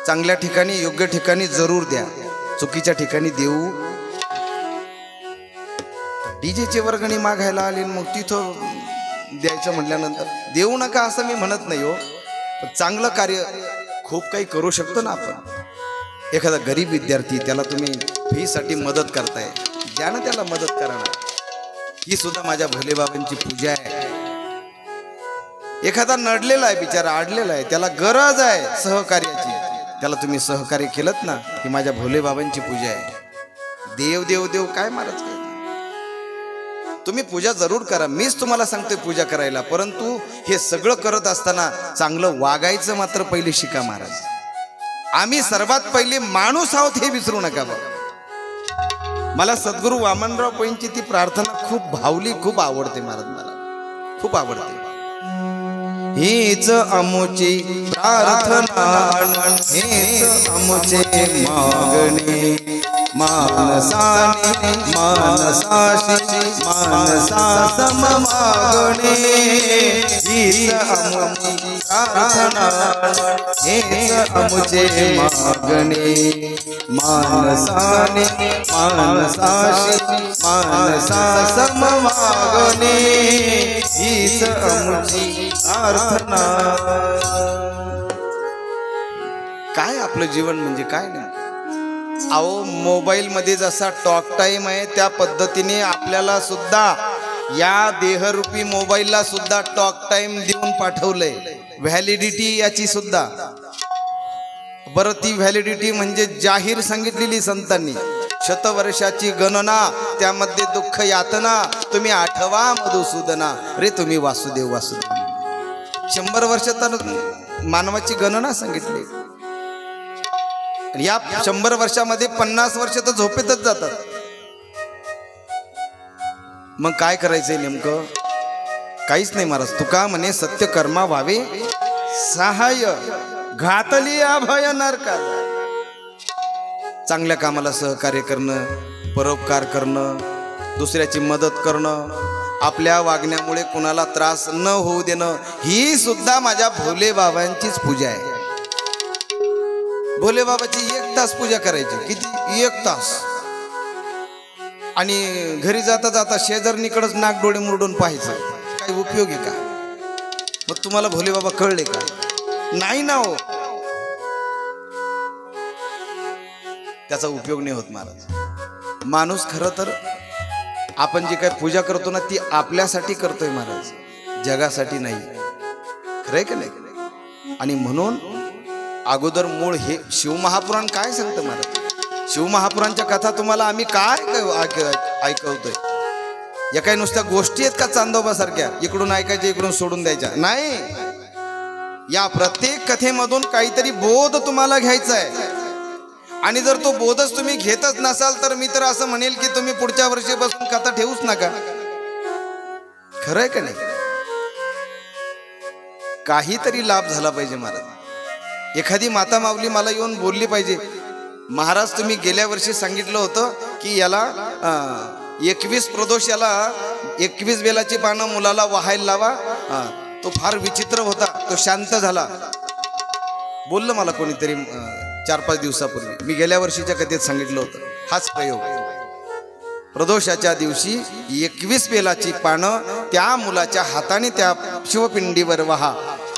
चांगल्या ठिकाणी योग्य ठिकाणी जरूर द्या, चुकीच्या ठिकाणी देऊ. डीजेची वर्गणी मागायला आली मग तिथं द्यायचं म्हटल्यानंतर देऊ नका असं मी म्हणत नाही हो. पण चांगलं कार्य खूप काही करू शकतो ना आपण. एखादा गरीब विद्यार्थी, त्याला तुम्ही फीसाठी मदत करताय, द्या ना त्याला, मदत करा ना. ही सुद्धा माझ्या भोलेबाबांची पूजा आहे. एखादा नडलेला आहे, बिचारा अडलेला आहे, त्याला गरज आहे सहकार्याची, त्याला तुम्ही सहकार्य केलंत ना, ही माझ्या भोलेबाबांची पूजा आहे. देव देव देव काय महाराज, काय तुम्ही पूजा जरूर करा, मीच तुम्हाला सांगतोय पूजा करायला. परंतु हे सगळं करत असताना चांगलं वागायचं मात्र पहिले शिका महाराज. आम्ही सर्वात पहिले माणूस आहोत हे विसरू नका बघ. मला सद्गुरू वामनराव पैंची ती प्रार्थना खूप भावली, खूप आवडते महाराज, मला खूप आवडते. हीच अमुची प्रार्थना, हीच अमुचे मागणे, मानसाने मानसाशी मानसा सम मागणे. हीच अमुची प्रार्थना, हीच अमुचे मागणे, मानसाने मानसाशी मानसा सम मागणे. हीच अमुची प्रार्थना. काय आपलं जीवन म्हणजे काय नाही. अहो, मोबाईल मध्ये जसा टॉक टाइम आहे त्या पद्धतीने आपल्याला सुद्धा या देहरूपी मोबाईलला सुद्धा टॉक टाइम देऊन पाठवलंय. व्हॅलिडिटी याची सुद्धा. बरं, ती व्हॅलिडिटी म्हणजे जाहीर सांगितलेली संतांनी. शतवर्षाची गणना, त्यामध्ये दुःख यातना, तुम्ही आठवा मधुसूदना. रे तुम्ही वासुदेव वासुदेव. 100 वर्ष तर मानवाची गणना सांगितली. या 100 वर्षामध्ये 50 वर्ष तर झोपेतच जातात. मग काय करायचंय नेमकं? काहीच नाही महाराज. तुका म्हणे सत्य कर्मा व्हावे सहाय्य, घातली अभय नरका. चांगल्या कामाला सहकार्य करणं, परोपकार करणं, दुसऱ्याची मदत करणं, आपल्या वागण्यामुळे कुणाला त्रास न होऊ देणं, ही सुद्धा माझ्या भोले बाबांचीच पूजा आहे. भोले बाबाची 1 तास पूजा करायची. किती? 1 तास. आणि घरी जाता जाता शेजारणीकडेच नाक डोळे मुरडून पाहायचं. काही उपयोग आहे का? मग तुम्हाला भोले बाबा कळले का? नाही ना हो. त्याचा उपयोग नाही होत महाराज. माणूस खरं तर आपण जी काय पूजा करतो ना, ती आपल्यासाठी करतोय महाराज, जगासाठी नाही. खरंय का नाही? आणि म्हणून अगोदर मूळ हे शिवमहापुराण काय सांगतं महाराज? शिवमहापुराणच्या कथा तुम्हाला आम्ही काय ऐकवतोय? या काही नुसत्या गोष्टी आहेत का चांदोबासारख्या, इकडून ऐकायच्या इकडून सोडून द्यायच्या? नाही. या प्रत्येक कथेमधून काहीतरी बोध तुम्हाला घ्यायचा आहे. आणि जर तो बोधच तुम्ही घेतच नसाल तर मी तर असं म्हणेल की तुम्ही पुढच्या वर्षीपासून कथा ठेवूच नका. खरंय का नाही? काहीतरी लाभ झाला पाहिजे महाराज. एखादी माता माऊली मला येऊन बोलली पाहिजे, महाराज तुम्ही गेल्या वर्षी सांगितलं होतं की याला 21 प्रदोष, याला 21 बेलाची पानं मुलाला वाहायला लावा. तो फार विचित्र होता, तो शांत झाला. बोललं मला कोणीतरी 4-5 दिवसापूर्वी. मी गेल्या वर्षीच्या कथेत सांगितलं होतं हाच प्रयोग. प्रदोषाच्या दिवशी 21 बेलाची पानं त्या मुलाच्या हाताने त्या शिवपिंडीवर वाहा.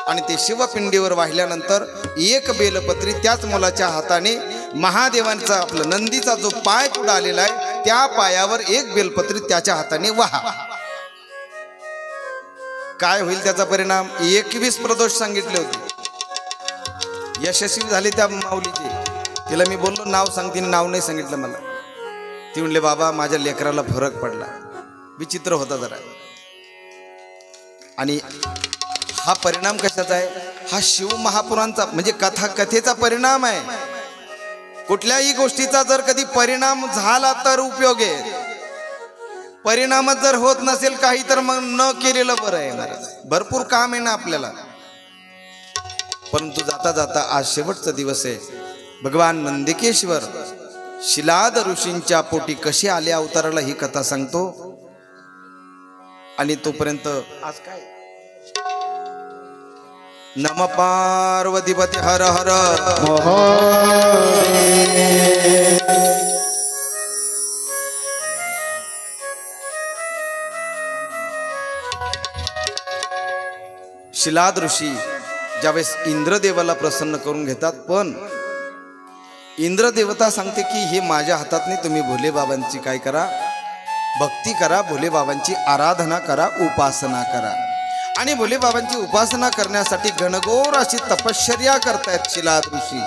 आणि ते शिवपिंडीवर वाहिल्यानंतर 1 बेलपत्री त्याच मुलाच्या हाताने महादेवांचा आपला नंदीचा जो पाय पुढे आलेला आहे त्या पायावर एक बेलपत्री त्याच्या हाताने वाहा. काय होईल त्याचा परिणाम? 21 प्रदोष सांगितले होते, यशस्वी झाले त्या माऊलीचे. तिला मी बोललो नाव सांग, तिने नाव नाही सांगितलं मला. ती म्हणले बाबा माझ्या लेकराला फरक पडला. विचित्र होता जरा. आणि हा परिणाम कशाचा आहे? हा शिव महापुरांचा म्हणजे कथेचा परिणाम आहे. कुठल्याही गोष्टीचा जर कधी परिणाम झाला तर उपयोग आहे, परिणामच जर होत नसेल काही तर मग न केलेलं बरं आहे महाराज. भरपूर काम आहे ना आपल्याला. परंतु जाता जाता आज शेवटचा दिवस आहे. भगवान नंदिकेश्वर शिलाद ऋषींच्या पोटी कसे आले अवताराला ही कथा सांगतो. आणि तोपर्यंत आज काय नम पार्वतीपती हर हर शिलाद ऋषी ज्यावेळेस इंद्रदेवाला प्रसन्न करून घेतात, पण इंद्रदेवता सांगते की हे माझ्या हातात नाही, तुम्ही भोले बाबांची काय करा, भक्ती करा, भोले बाबांची आराधना करा, उपासना करा. आणि भोले बाबांची उपासना करण्यासाठी घनघोर अशी तपश्चर्या करतायत शिलाद ऋषी.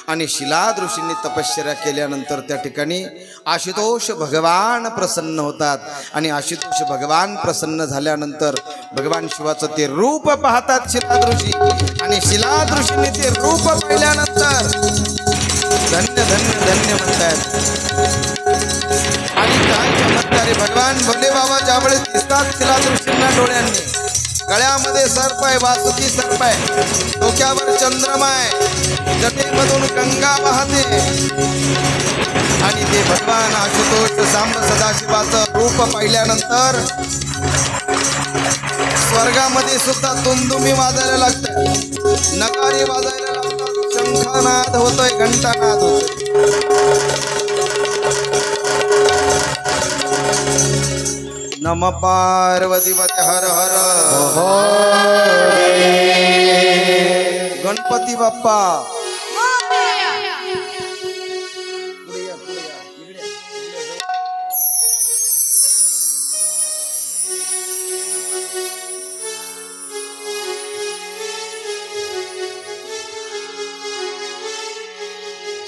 आणि शिलाद ऋषींनी तपश्चर्या केल्यानंतर त्या ठिकाणी आशुतोष भगवान प्रसन्न होतात. आणि आशुतोष भगवान प्रसन्न झाल्यानंतर भगवान शिवाचं ते रूप पाहतात शिलाद ऋषी. आणि शिलाद ऋषींनी ते रूप पाहिल्यानंतर धन्य धन्य धन्य म्हणतात. आणि काय चमत्कार आहे, भगवान भोले बाबा ज्यावेळेस दिसतात शिलाद ऋषींना डोळ्यांनी, गळ्यामध्ये सर्प आहे, वासुकी सर्प आहे, डोक्यावर चंद्रमा आहे, जटेमधून गंगा वाहते. आणि ते भगवान आशुतोष सांब सदाशिवाचं रूप पाहिल्यानंतर स्वर्गामध्ये सुद्धा दुमदुमी वाजायला लागतात, नगारी वाजायला लागतात, शंखानाद होतोय, घंटानाद होतोय. नम पार्वतीपती हर हर गणपती बाप्पा.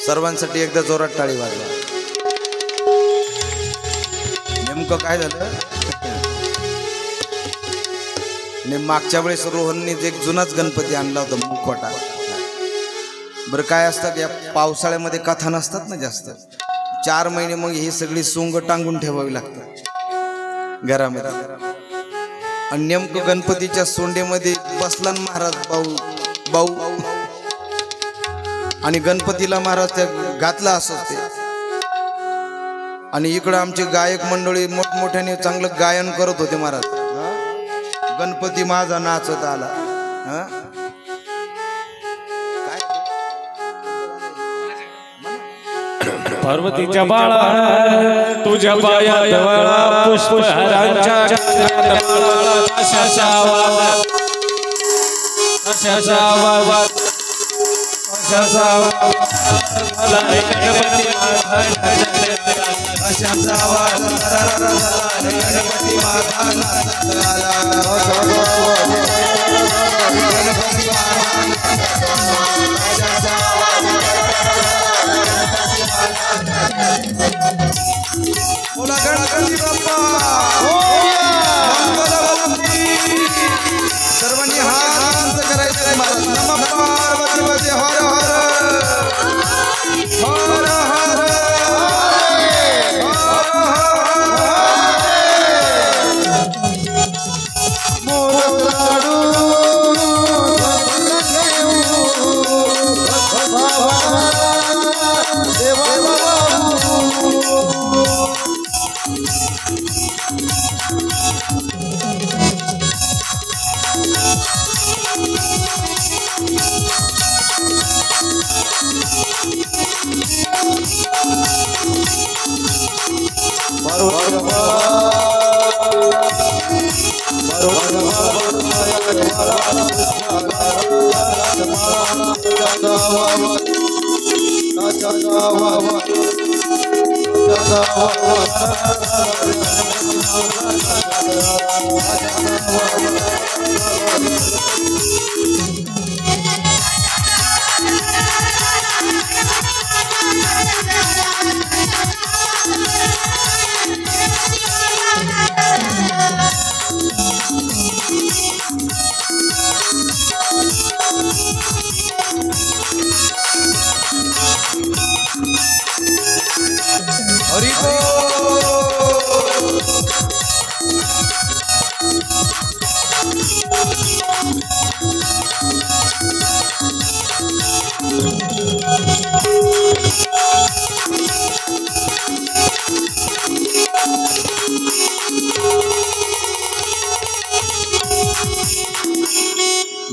सर्वांसाठी एकदा जोरात टाळी वाजवा. नेमकं काय झालं, मागच्या वेळेस रोहनने एक जुनाच गणपती आणला होता मुखवटा. बरं काय असतात या पावसाळ्यामध्ये कथा नसतात ना जास्त, 4 महिने मग ही सगळी सोंग टांगून ठेवावी लागतात घरामध्ये. आणि नेमकं गणपतीच्या सोंडेमध्ये बसला महाराज भाऊ आणि गणपतीला महाराज त्या घातला असत ते. आणि इकडं आमचे गायक मंडळी मोठमोठ्याने चांगलं गायन करत होते महाराज. गणपती माझा नाचत आला. पार्वतीच्या बाळा तुझ्या पायात पुष्पहारांच्या सर्वांनी हात करायचे महाराज. नम पार्वतीपती हर हर हर हर हरि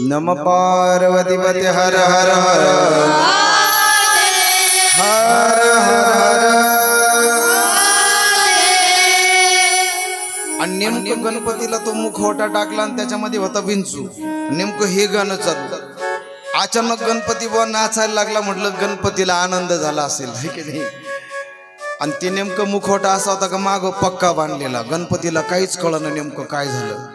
नम पार्वती पते हर हर हर हर हर। आणि नेमकं गणपतीला तो मुखवटा टाकला आणि त्याच्यामध्ये होता विंचू. नेमकं हे गाणं चालू. अचानक गणपती बुवा नाचायला लागला. म्हटलं गणपतीला आनंद झाला असेल की नाही. आणि ते नेमकं मुखवटा असा होता का माग पक्का बांधलेला. गणपतीला काहीच कळलं नेमकं काय झालं.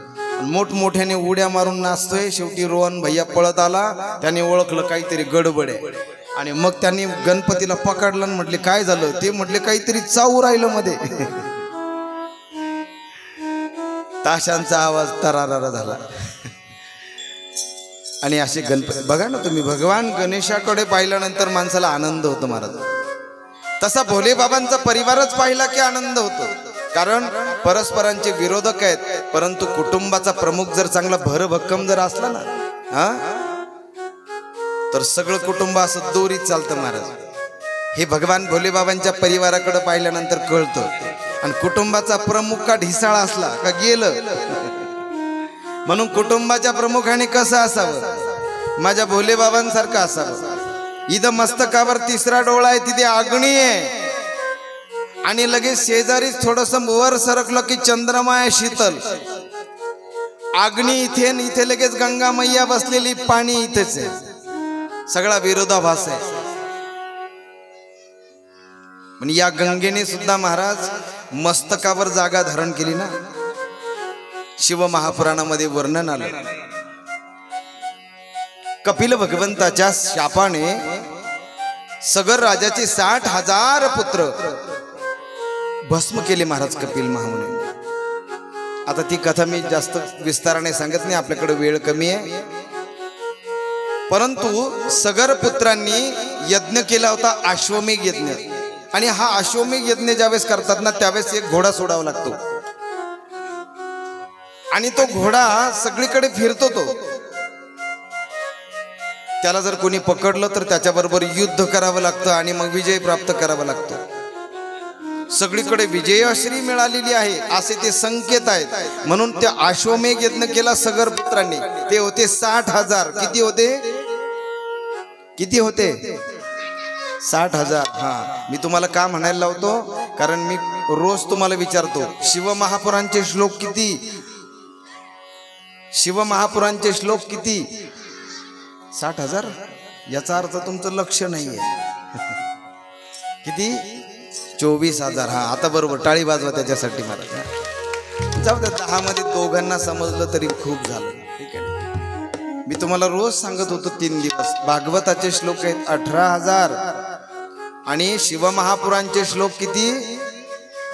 मोठमोठ्याने उड्या मारून नाचतोय. शेवटी रोहन भैया पळत आला. त्याने ओळखलं काहीतरी गडबड आहे. आणि मग त्यांनी गणपतीला पकडलं आणि म्हटले काय झालं. ते म्हटले काहीतरी चावू राहिलं मध्ये. ताशांचा आवाज तरारा झाला. आणि असे गणपती बघा ना तुम्ही. भगवान गणेशाकडे पाहिल्यानंतर माणसाला आनंद होतो महाराज. तसा भोले बाबांचा परिवारच पाहिला की आनंद होतो. कारण परस्परांचे विरोधक आहेत. परंतु कुटुंबाचा प्रमुख जर चांगला भरभक्कम जर असला ना हा तर सगळं कुटुंब असं दोरीत चालतं महाराज. हे भगवान भोले बाबांच्या परिवाराकडे पाहिल्यानंतर कळतं. आणि कुटुंबाचा प्रमुख का ढिसाळा असला का गेलं. म्हणून कुटुंबाच्या प्रमुखाने कसं असावं. माझ्या भोले बाबांसारखं असावं. इथं मस्तकावर तिसरा डोळा आहे तिथे अग्नी आहे. आणि लगेच शेजारीच थोडस वर सरकलं की चंद्रमा आहे शीतल. अग्नी इथे इथे लगेच गंगा मैया बसलेली. पाणी इथेच आहे. सगळा विरोधाभास आहे. पण या गंगेने सुद्धा महाराज मस्तकावर जागा धारण केली ना. शिव महापुराणामध्ये वर्णन आलं. कपिल भगवंताच्या शापाने सगर राजाचे 60,000 पुत्र भस्म केले महाराज कपिल महामुने. आता ती कथा मी जास्त विस्ताराने सांगत नाही. आपल्याकडे वेळ कमी आहे. परंतु सगर पुत्रांनी यज्ञ केला होता अश्वमेघ यज्ञ. आणि हा अश्वमेघ यज्ञ ज्यावेळेस करतात ना त्यावेळेस एक घोडा सोडावा लागतो. आणि तो घोडा सगळीकडे फिरतो. तो त्याला जर कोणी पकडलं तर त्याच्याबरोबर युद्ध करावं लागतं. आणि मग विजय प्राप्त करावा लागतो. सगळीकडे विजयश्री मिळालेली आहे असे ते संकेत आहेत. म्हणून त्या अश्वमेघ यज्ञ केला सगर पुत्रांनी. ते होते 60,000. किती होते. किती होते 60,000. हा मी तुम्हाला का म्हणायला लावतो कारण मी रोज तुम्हाला विचारतो शिव महापुरांचे श्लोक किती. शिव महापुरांचे श्लोक किती. 60,000. याचा अर्थ तुमचं लक्ष नाहीये. किती 24,000. हा आता बरोबर. टाळी वाजवा त्याच्यासाठी. मला जाऊ द्या 10 मध्ये दोघांना समजलं तरी खूप झालं. ठीक आहे. मी तुम्हाला रोज सांगत होतो 3 दिवस. भागवताचे श्लोक आहेत 18,000. आणि शिवमहापुरांचे श्लोक किती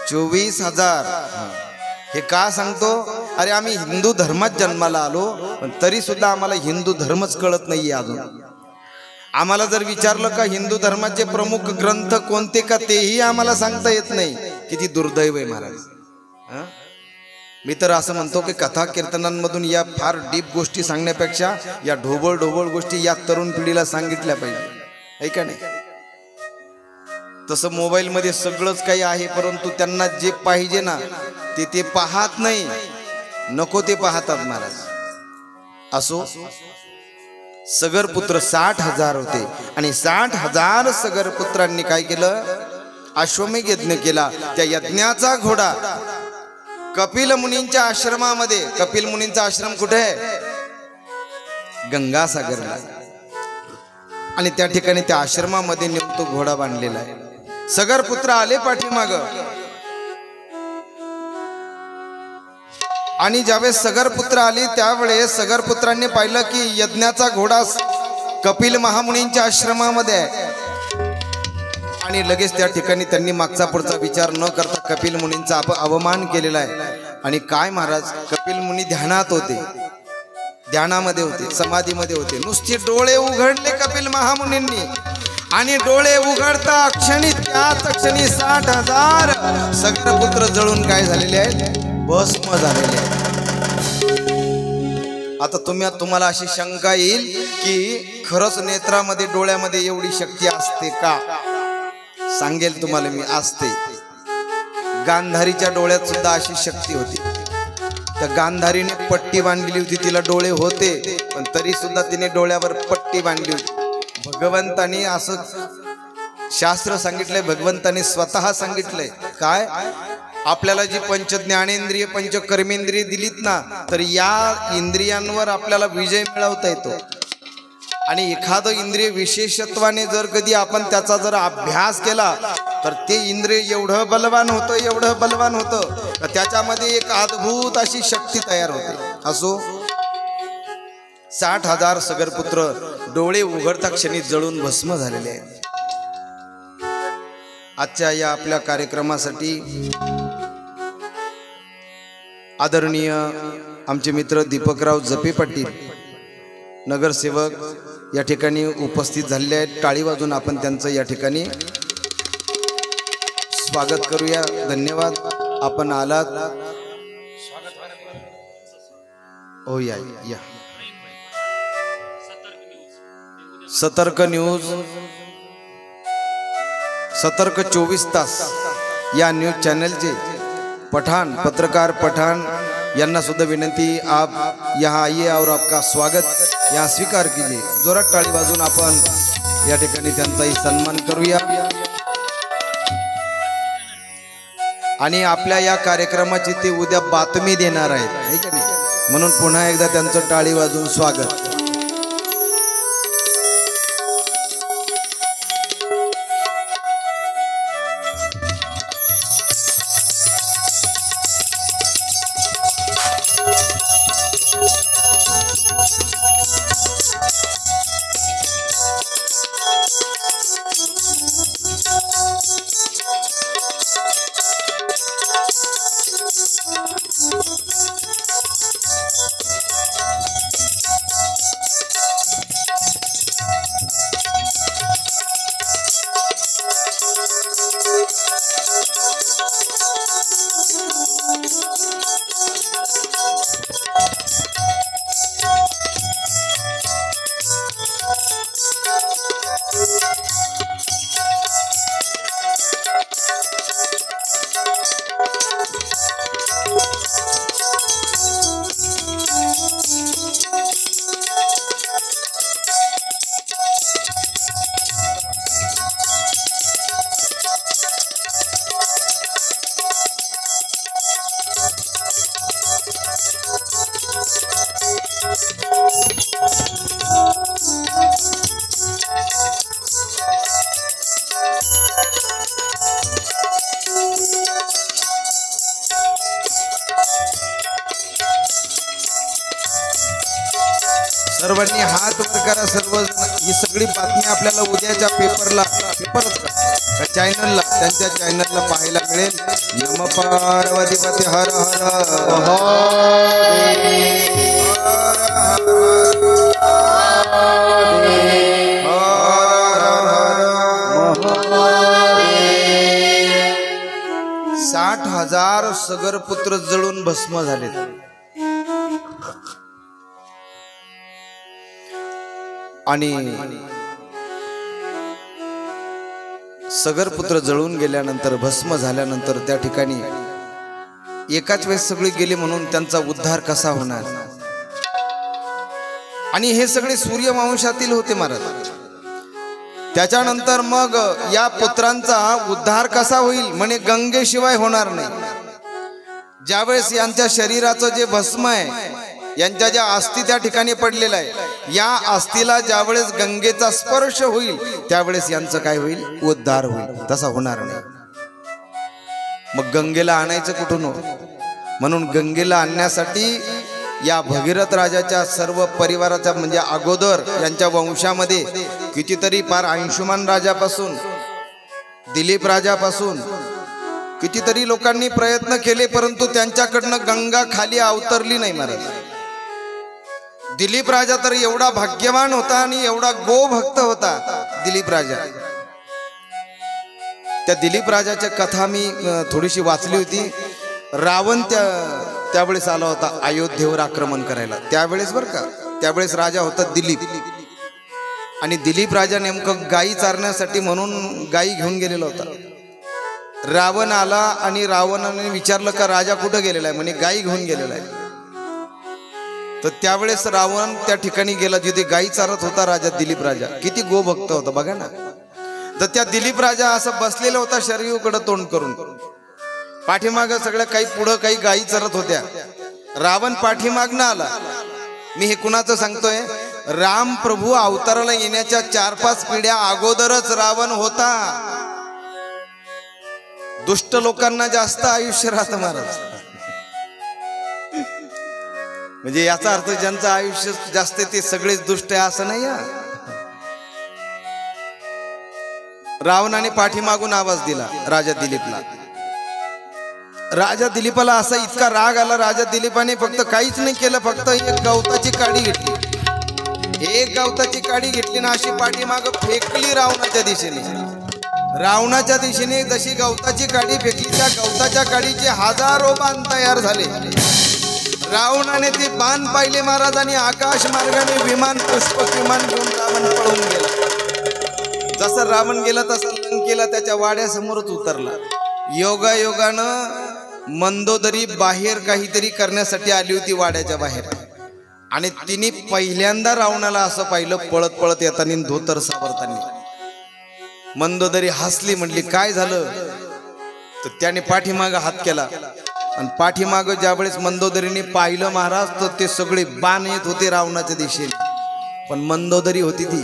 24,000. हे का सांगतो. अरे आम्ही हिंदू धर्मात जन्माला आलो पण तरी सुद्धा आम्हाला हिंदू धर्मच कळत नाहीये अजून. आम्हाला जर विचारलं का हिंदू धर्माचे प्रमुख ग्रंथ कोणते का तेही आम्हाला सांगता येत नाही. किती दुर्दैव आहे महाराज. मी तर असं म्हणतो की कथा कीर्तनांमधून या फार डीप गोष्टी सांगण्यापेक्षा या ढोबळ ढोबळ गोष्टी या तरुण पिढीला सांगितल्या पाहिजे. आहे का नाही. तसं मोबाईल मध्ये सगळंच काही आहे परंतु त्यांना जे पाहिजे ना ते पाहत नाही. नको ते पाहतात महाराज. असो सगर पुत्र 60,000 होते. आणि 60,000 सगर पुत्रांनी काय केलं अश्वमेघ यज्ञ केला. त्या यज्ञाचा घोडा कपिल मुनींच्या आश्रमामध्ये. कपिल मुनींचा आश्रम कुठे आहे गंगासागरला. आणि त्या ठिकाणी त्या आश्रमामध्ये नेऊन तो घोडा बांधलेला आहे। सगर पुत्र आले पाठीमाग आणि ज्यावेळेस सगर पुत्र आली त्यावेळेस सगर पुत्रांनी पाहिलं की यज्ञाचा घोडा कपिल महामुनींच्या आश्रमामध्ये आहे आणि लगेच त्या ठिकाणी त्यांनी मागचा पुढचा विचार न करता कपिल मुनींचा अवमान केलेला आहे। आणि काय महाराज, कपिल मुनी ध्यानात होते, ध्यानामध्ये होते, समाधीमध्ये होते, नुसते डोळे उघडले कपिल महामुनींनी आणि डोळे उघडता क्षणी त्याच क्षणी 60,000 सगर पुत्र जळून काय झालेले आहेत, भस्म झालेले आहेत। आता तुम्हाला अशी शंका येईल की खरंच नेत्रामध्ये डोळ्यामध्ये एवढी शक्ती असते का? सांगेल तुम्हाला मी, असते। गांधारीच्या डोळ्यात सुद्धा अशी शक्ती होती। त्या गांधारीने पट्टी बांधलेली होती, तिला डोळे होते पण तरी सुद्धा तिने डोळ्यावर पट्टी बांधली होती। भगवंतानी असं शास्त्र सांगितलंय, भगवंतानी स्वतः सांगितलंय काय, आपल्याला जी पंच ज्ञानेंद्रिय पंच कर्मेंद्रिय दिलीत ना, तर या इंद्रियांवर आपल्याला विजय मिळवता येतो। आणि एखादं इंद्रिय विशेषत्वाने जर कधी आपण त्याचा जर अभ्यास केला तर ते इंद्रिय एवढं बलवान होतं तर त्याच्यामध्ये एक अद्भुत अशी शक्ती तयार होते। असो 60,000 सगरपुत्र डोळे उघडता क्षणी जळून भस्म झालेले आहेत। आजच्या या आपल्या कार्यक्रमासाठी आदरणीय आमचे मित्र दीपकराव जपे पाटील नगरसेवक या ठिकाणी उपस्थित झालेले आहेत। टाळी वाजून आपण त्यांचं या ठिकाणी स्वागत करूया। धन्यवाद, आपण आलात। हो या या। सतर्क न्यूज, सतर्क 24 तास या न्यूज चॅनलचे पठाण पत्रकार पठाण यांना सुद्धा विनंती, आप यहाँ आइए और आपका स्वागत यहाँ स्वीकार कीजिए। जोरात टाळी वाजून आपण या ठिकाणी त्यांचाही सन्मान करूया। आणि आपल्या या कार्यक्रमाची ते उद्या बातमी देणार आहेत, म्हणून पुन्हा एकदा त्यांचं टाळी वाजून स्वागत। सर्वांनी हात वर करा। सर्व ही सगळी बातमी आपल्याला उद्याच्या पेपरच चॅनलला, त्यांच्या चॅनलला पाहायला मिळेल। नम पार्वती पते हर हर। 60,000 सगरपुत्र जळून भस्म झाले। आणि सगरपुत्र जळून गेल्यानंतर, भस्म झाल्यानंतर त्या ठिकाणी एकाच वेळेस सगळे गेले, म्हणून त्यांचा उद्धार कसा होणार? आणि हे सगळे सूर्यवंशातील होते महाराज। त्याच्यानंतर मग या पुत्रांचा उद्धार कसा होईल? म्हणे गंगेशिवाय होणार नाही। ज्यावेळेस यांच्या शरीराचं जे भस्म आहे, यांच्या ज्या अस्थी त्या ठिकाणी पडलेला आहे, या अस्थिला ज्यावेळेस गंगेचा स्पर्श होईल त्यावेळेस यांचं काय होईल, उद्धार होईल. तसा होणार नाही. मग गंगेला आणायचं कुठून हो? म्हणून गंगेला आणण्यासाठी या भगीरथ राजाच्या सर्व परिवाराच्या म्हणजे अगोदर यांच्या वंशामध्ये कितीतरी पार अंशुमान राजापासून दिलीप राजापासून कितीतरी लोकांनी प्रयत्न केले, परंतु त्यांच्याकडनं गंगा खाली अवतरली नाही महाराज. दिलीप राजा तर एवढा भाग्यवान होता आणि एवढा गोभक्त होता दिलीप राजा. त्या दिलीप राजाच्या कथा मी थोडीशी वाचली होती. रावण त्यावेळेस आला होता अयोध्येवर आक्रमण करायला. त्यावेळेस बरं का, त्यावेळेस राजा होता दिलीप. आणि दिलीप राजा नेमकं गायी चारण्यासाठी म्हणून गायी घेऊन गेलेला होता. रावण आला आणि रावणाने विचारलं का राजा कुठं गेलेला आहे? म्हणे गायी घेऊन गेलेला आहे. तर त्यावेळेस रावण त्या ठिकाणी गेला जिथे गायी चारत होता राजा दिलीप राजा. किती गोभक्त होता बघा ना. तर त्या दिलीप राजा असं बसलेला होता शरयूकडे तोंड करून. पाठीमाग सगळ्या काही पुढं काही गायी चरत होत्या. रावण पाठीमागनं आला. मी हे कुणाचं सांगतोय? राम प्रभू अवताराला येण्याच्या 4-5 पिढ्या अगोदरच रावण होता. दुष्ट लोकांना जास्त आयुष्य राहतं महाराज. म्हणजे याचा अर्थ ज्यांचं आयुष्य जास्त ते सगळेच दुष्ट आहे असं नाही. रावणाने पाठीमागून आवाज दिला राजा दिलीपला. राजा दिलीपाला असा इतका राग आला. राजा दिलीपाने फक्त काहीच नाही केलं, फक्त एक गवताची काडी घेतली. एक गवताची काडी घेतली ना अशी पाठीमाग फेकली रावणाच्या दिशेने. रावणाच्या दिशेने जशी गवताची काडी फेकली त्या गवताच्या काडीचे हजारो बाण तयार झाले. रावणाने ते बाण पाहिले महाराज आणि आकाश मार्गाने विमान पुष्पक विमान घेऊन रावण पळून गेला. जसा रावण गेला तसा लंकेला त्याच्या वाड्यासमोरच उतरला. योगायोगानं मंदोदरी बाहेर काहीतरी करण्यासाठी आली होती वाड्याच्या बाहेर. आणि तिने पहिल्यांदा रावणाला असं पाहिलं पळत पळत येताना धोतर सावरताना. मंदोदरी हसली, म्हटली काय झालं? तर त्याने पाठीमाग हात केला आणि पाठीमाग ज्यावेळेस मंदोदरीने पाहिलं महाराज तर ते सगळे बाण येत होते रावणाच्या दिशेने. पण मंदोदरी होती ती.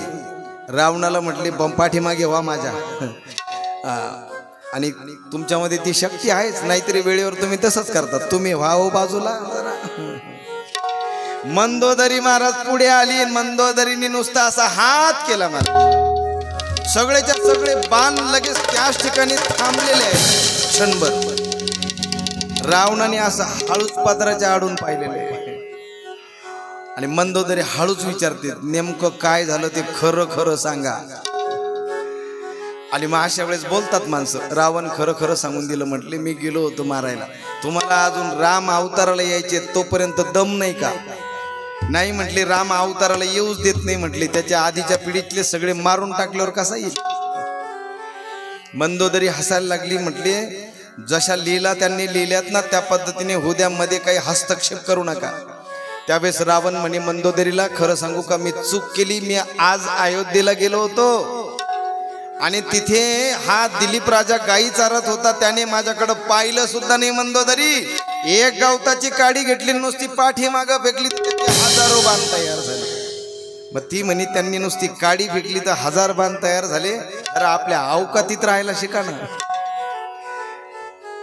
रावणाला म्हटली पाठीमागे व्हा माझ्या. आणि तुमच्यामध्ये ती शक्ती आहेच, नाहीतरी वेळेवर तुम्ही तसंच करतात. तुम्ही व्हाओ बाजूला. मंदोदरी महाराज पुढे आली. मंदोदरीने नुसता असा हात केला महाराज. सगळेच्या सगळे बाण लगेच त्याच ठिकाणी थांबलेले आहेत क्षणभर. रावणाने असं हळूच पदराच्या आडून पाहिलेले. आणि मंदोदरी हळूच विचारते नेमकं काय झालं ते खरं खरं सांगा. आणि मग अशा वेळेस बोलतात माणसं. रावण खरं खरं सांगून दिलं. म्हटले मी गेलो होतो मारायला. तुम्हाला अजून राम अवताराला यायचे तोपर्यंत दम नाही का? नाही म्हटले राम अवताराला येऊच देत नाही म्हटले. त्याच्या आधीच्या पिढीतले सगळे मारून टाकल्यावर कसा येईल? मंदोदरी हसायला लागली. म्हटले जशा लीला त्यांनी लिहिल्यात ना त्या पद्धतीने हुद्यामध्ये काही हस्तक्षेप करू नका. त्यावेळेस रावण म्हणे मंदोदरीला खरं सांगू का मी चूक केली. मी आज अयोध्येला गेलो होतो आणि तिथे हा दिलीप राजा गायी चारत होता. त्याने माझ्याकडे पाहिलं सुद्धा नाही. मंदोदरी एक गवताची काडी घेतली नुसती पाठीमाग फेकली तर हजारो बाण तयार झाले. मग ती म्हणे त्यांनी नुसती काडी फेकली तर 1000 बाण तयार झाले. तर आपल्या अवकातीत राहायला शिका ना.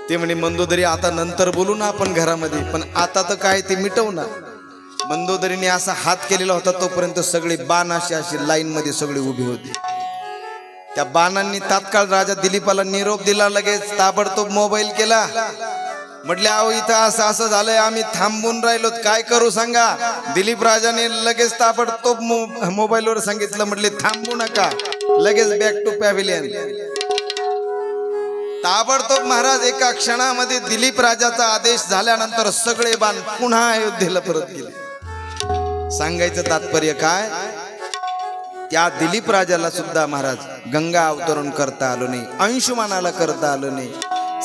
ते म्हणे मंदोदरी आता नंतर बोलू ना आपण घरामध्ये, पण आता तर काय ते मिटवू ना. मंदोदरीने असा हात केलेला होता तोपर्यंत सगळे बाण अशी लाईन मध्ये सगळे उभे होते. त्या बाणांनी तात्काळ राजा दिलीपाला निरोप दिला. लगेच ताबडतोब मोबाईल केला. म्हटले अहो इथं असं असं झालंय, आम्ही थांबून राहिलो, काय करू सांगा. दिलीप राजाने लगेच ताबडतोब मोबाईलवर सांगितलं. म्हटले थांबू नका, लगेच बॅक टू पॅव्हिलियन. ताबडतोब महाराज एका क्षणामध्ये दिलीप राजाचा आदेश झाल्यानंतर सगळे बाण पुन्हा अयोध्येला परत गेले. सांगायचं तात्पर्य काय, त्या दिलीप राजाला सुद्धा महाराज गंगा अवतरण करता आलं नाही, अंशुमानाला करता आलं नाही.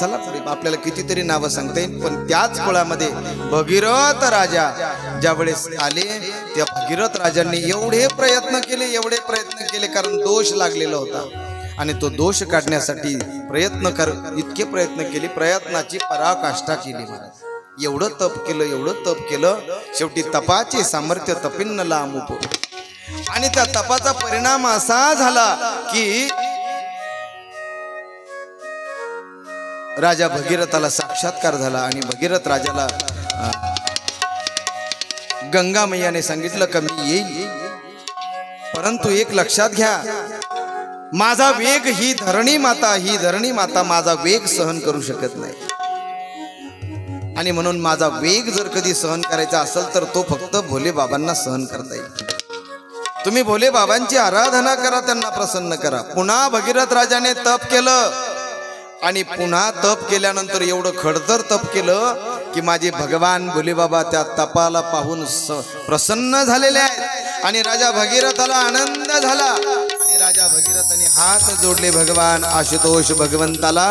चला आपल्याला कितीतरी नावं सांगता येईल, पण त्याच काळामध्ये भगीरथ राजा ज्यावेळेस आले त्या भगीरथ राजांनी एवढे प्रयत्न केले कारण दोष लागलेला होता. आणि तो दोष काढण्यासाठी इतके प्रयत्न केले, प्रयत्नाची पराकाष्ठा केली महाराज. एवढं तप केलं, शेवटी तपाचे सामर्थ्य तपिन्न लांब. आणि त्या तपाचा परिणाम असा झाला की राजा भगीरथाला साक्षात्कार झाला आणि भगीरथ राजाला गंगा मैयाने सांगितलं का मी येईल, परंतु एक लक्षात घ्या, माझा वेग ही धरणी माता माझा वेग सहन करू शकत नाही. आणि म्हणून माझा वेग जर कधी सहन करायचा असेल तर तो फक्त भोले बाबांना सहन करता येईल. तुम्ही भोले बाबांची आराधना करा, त्यांना प्रसन्न करा. पुन्हा भगीरथ राजाने तप केलं आणि पुन्हा तप केल्यानंतर एवढं खडतर तप केलं की माझे भगवान भोले बाबा त्या तपाला पाहून प्रसन्न झालेले आहेत. आणि राजा भगीरथाला आनंद झाला आणि राजा भगीरथाने हात जोडले भगवान आशुतोष भगवंताला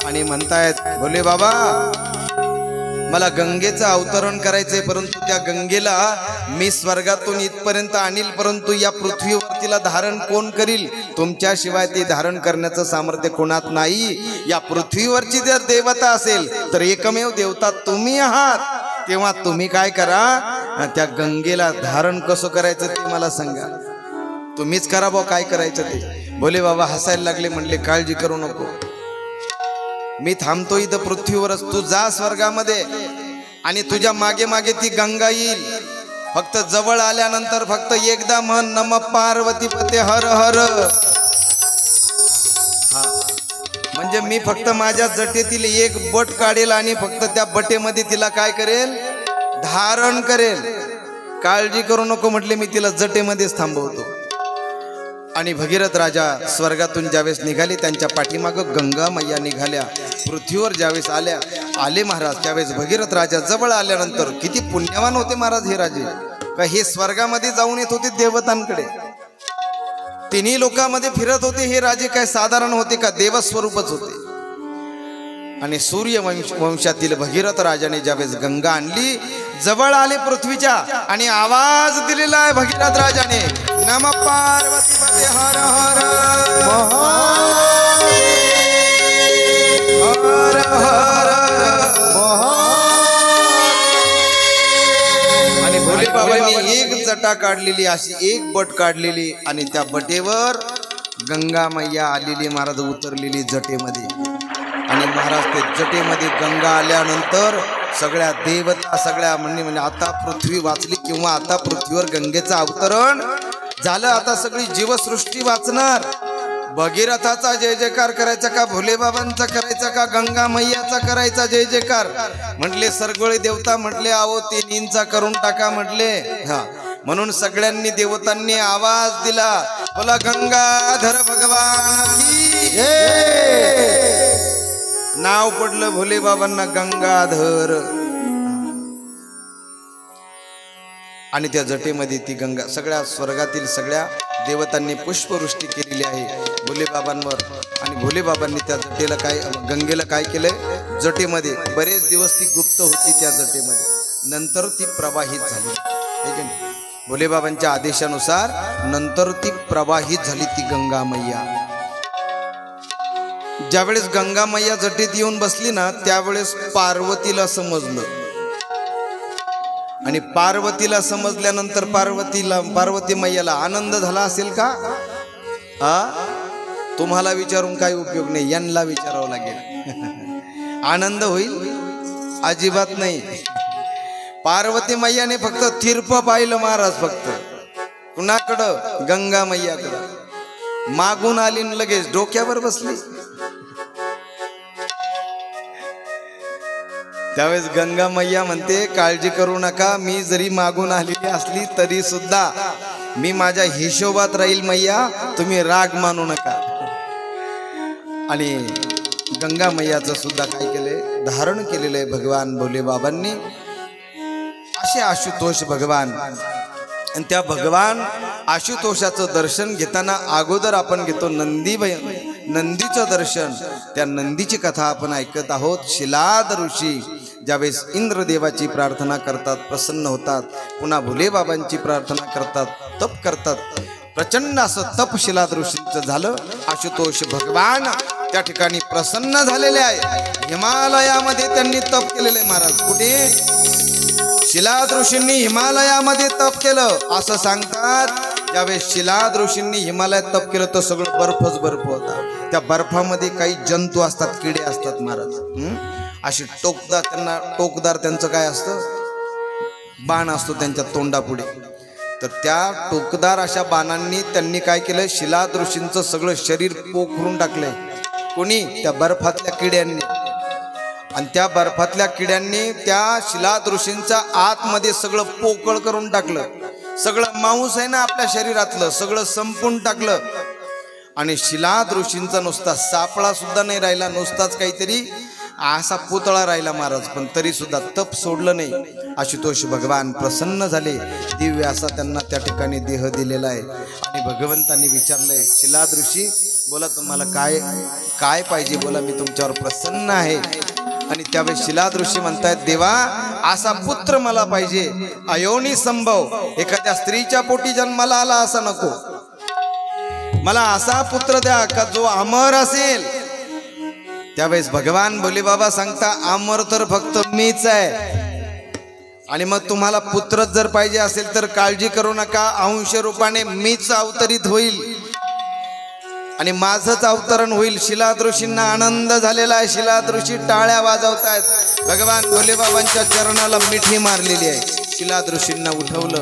आणि म्हणतायत, भोले बाबा मला गंगेचं अवतरण करायचंय, परंतु त्या गंगेला मी स्वर्गातून इथपर्यंत आणील, परंतु या पृथ्वीवर तिला धारण कोण करील? तुमच्याशिवाय ती धारण करण्याचं सामर्थ्य कोणात नाही. या पृथ्वीवरची जर देवता असेल तर एकमेव देवता तुम्ही आहात. तेव्हा तुम्ही काय करा, त्या गंगेला धारण कसं करायचं ते मला सांगा, तुम्हीच करा बुवा काय करायचं ते. भोले बाबा हसायला लागले, म्हणले काळजी करू नको, मी थांबतो इथं पृथ्वीवरच, तू जा स्वर्गामध्ये आणि तुझ्या मागे मागे ती गंगा येईल. फक्त जवळ आल्यानंतर फक्त एकदा म्हण नम पार्वती पते हर हर. म्हणजे मी फक्त माझ्या जटेतील एक बट काढेल आणि फक्त त्या बटेमध्ये तिला काय करेल, धारण करेल. काळजी करू नको म्हटले, मी तिला जटेमध्येच थांबवतो. आणि भगीरथ राजा स्वर्गातून ज्यावेळेस निघाले, त्यांच्या पाठीमागं गंगा मैया निघाल्या. पृथ्वीवर ज्यावेळेस आले महाराज, त्यावेळेस भगीरथ राजा जवळ आल्यानंतर किती पुण्यवान होते महाराज हे राजे, का हे स्वर्गामध्ये जाऊन येत होते देवतांकडे, तिन्ही लोकांमध्ये फिरत होते. हे राजे काय साधारण होते का, देवस्वरूपच होते. आणि सूर्य वंशातील भगीरथ राजाने ज्यावेळेस गंगा आणली, जवळ आले पृथ्वीच्या आणि आवाज दिलेला आहे भगीरथ राजाने, नम पार्वती पते हर हर हर हर. आणि भोले बाबांनी एक जटा काढलेली, अशी एक बट काढलेली आणि त्या बटेवर गंगा मैया आलेली महाराज, उतरलेली जटेमध्ये. आणि महाराज ते जटेमध्ये गंगा आल्यानंतर सगळ्या देवता सगळ्या म्हणजे आता पृथ्वी वाचली, किंवा आता पृथ्वीवर गंगेचं अवतरण झालं. आता सगळी जीवसृष्टी वाचणार. भगीरथाचा जय जयकार करायचा का, भोले बाबांचा करायचा का, गंगा मैयाचा करायचा जय जयकार? म्हटले सरगोळे देवता म्हटले, अहो तिन्हींचा करून टाका म्हटले. हा, म्हणून सगळ्यांनी देवतांनी आवाज दिला, बोला गंगाधर भगवान की जय. नाव पडलं भोले बाबांना गंगाधर. आणि त्या जटेमध्ये ती गंगा, सगळ्या स्वर्गातील सगळ्या देवतांनी पुष्पवृष्टी केलेली आहे भोले बाबांवर. आणि भोले बाबांनी त्या जटेला गंगेला काय केलंय, जटेमध्ये बरेच दिवस ती गुप्त होती, त्या जटेमध्ये नंतर ती प्रवाहित झाली. ठीक आहे, भोले बाबांच्या आदेशानुसार नंतर ती प्रवाहित झाली ती गंगा मैया. ज्यावेळेस गंगा मैया जटेत येऊन बसली ना, त्यावेळेस पार्वतीला समजलं. आणि पार्वतीला समजल्यानंतर पार्वती मैयाला आनंद झाला असेल का? तुम्हाला विचारून काही उपयोग नाही, यांना विचारावं लागेल. आनंद होईल? अजिबात नाही. पार्वती मैयाने फक्त तिरप पाहिलं महाराज, फक्त कुणाकडं, गंगा मैयाकडं. मागून आली लगेच डोक्यावर बसली. त्यावेळेस गंगा मैया म्हणते, काळजी करू नका, मी जरी मागून आलेली असली तरी सुद्धा मी माझ्या हिशोबात राहील मैया, तुम्ही राग मानू नका. आणि गंगा मैयाचं सुद्धा काय केलंय, धारण केलेलं आहे भगवान भोले बाबांनी. असे आशुतोष भगवान. आणि त्या भगवान आशुतोषाचं दर्शन घेताना अगोदर आपण घेतो नंदीचं दर्शन. त्या नंदीची कथा आपण ऐकत आहोत. शिलाद ऋषी ज्यावेळेस इंद्रदेवाची प्रार्थना करतात, प्रसन्न होतात, पुन्हा भोले बाबांची प्रार्थना करतात, तप करतात. प्रचंड असं तप शिलाद ऋषींचं झालं. आशुतोष भगवान त्या ठिकाणी प्रसन्न झालेले आहे. हिमालयामध्ये त्यांनी तप केलेले महाराज. कुठे? शिलाद ऋषींनी हिमालयामध्ये तप केलं. असं सांगतात ज्यावेळेस शिलाद ऋषींनी हिमालयात तप केलं तर सगळं बर्फच बर्फ होता. त्या बर्फामध्ये काही जंतू असतात, किडे असतात महाराज. अशी टोकदार त्यांचं काय असतं, बाण असतो त्यांच्या तोंडापुढे. तर त्या टोकदार अशा बाणांनी त्यांनी काय केलं, शिलाद ऋषींचं सगळं शरीर पोखरून टाकलंय. कोणी? त्या बर्फातल्या किड्यांनी. आणि त्या बर्फातल्या किड्यांनी त्या शिलाद ऋषींच्या आतमध्ये सगळं पोकळ करून टाकलं. सगळं मांस आहे ना आपल्या शरीरातलं सगळं संपून टाकलं. आणि शिलाद ऋषींचा नुसता सापळा सुद्धा नाही राहिला, नुसताच काहीतरी असा पुतळा राहिला महाराज. पण तरी सुद्धा तप सोडलं नाही. आशुतोष भगवान प्रसन्न झाले. दिव्य असा त्यांना त्या ठिकाणी देह दिलेला आहे. आणि भगवंतांनी विचारलंय, शिलाद ऋषी बोला तुम्हाला काय काय पाहिजे, बोला मी तुमच्यावर प्रसन्न आहे. आणि त्यावेळेस शिलाद ऋषी म्हणतायत, देवा असा पुत्र मला पाहिजे, अयोनी संभव, एखाद्या स्त्रीच्या पोटी जन्माला आला असा नको. मला असा पुत्र द्या का जो अमर असेल. त्यावेळेस भगवान भोले बाबा सांगता, अमर तर फक्त मीच आहे. आणि मग तुम्हाला पुत्रच जर पाहिजे असेल तर काळजी करू नका, अंश रूपाने मीच अवतरित होईल आणि माझंच अवतरण होईल. शिलाद ऋषींना आनंद झालेला आहे. शिलाद ऋषी टाळ्या वाजवतायत. भगवान भोले बाबांच्या चरणाला मिठी मारलेली आहे. शिलाद ऋषींना उठवलं.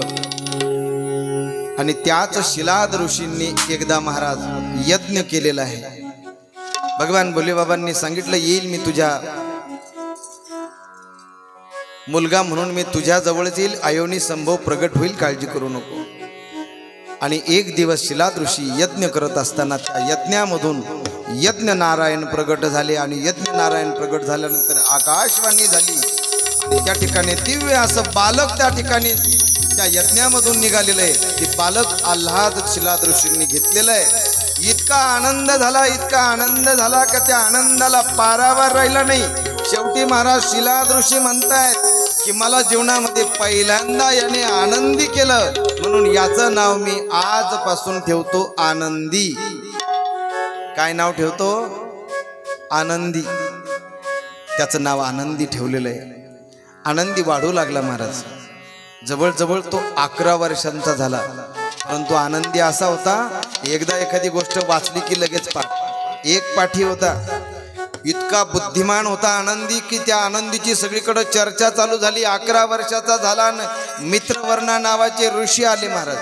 आणि त्याच शिलाद ऋषींनी एकदा महाराज यज्ञ केलेला आहे. भगवान भोले बाबांनी सांगितलं, येईल मी तुझ्या मुलगा म्हणून मी तुझ्या जवळच येईल, अयोनी संभव प्रगट होईल, काळजी करू नको. आणि एक दिवस शिलाद ऋषी यज्ञ करत असताना त्या यज्ञामधून यज्ञ नारायण प्रगट झाले. आणि यज्ञ नारायण प्रगट झाल्यानंतर आकाशवाणी झाली. आणि त्या ठिकाणी दिव्य असं बालक त्या ठिकाणी त्या यज्ञामधून निघालेलं आहे. ते बालक आल्हाद शिलाद ऋषींनी घेतलेलं आहे. इतका आनंद झाला, इतका आनंद झाला का त्या आनंदाला पारावार राहिला नाही. शेवटी महाराज शिलाद ऋषी म्हणतायत की मला जीवनामध्ये पहिल्यांदा याने आनंदी केलं, म्हणून याचं नाव मी आजपासून ठेवतो आनंदी. काय नाव ठेवतो? आनंदी. त्याचं नाव आनंदी ठेवलेलं आहे. आनंदी वाढू लागला महाराज. जवळजवळ तो 11 वर्षांचा झाला. परंतु आनंदी असा होता, एकदा एखादी गोष्ट वाचली की लगेच एक पाठी होता. इतका बुद्धिमान होता आनंदी की त्या आनंदीची सगळीकडे चर्चा चालू झाली. 11 वर्षाचा झाला. मित्रवर्णा नावाचे ऋषी आले महाराज.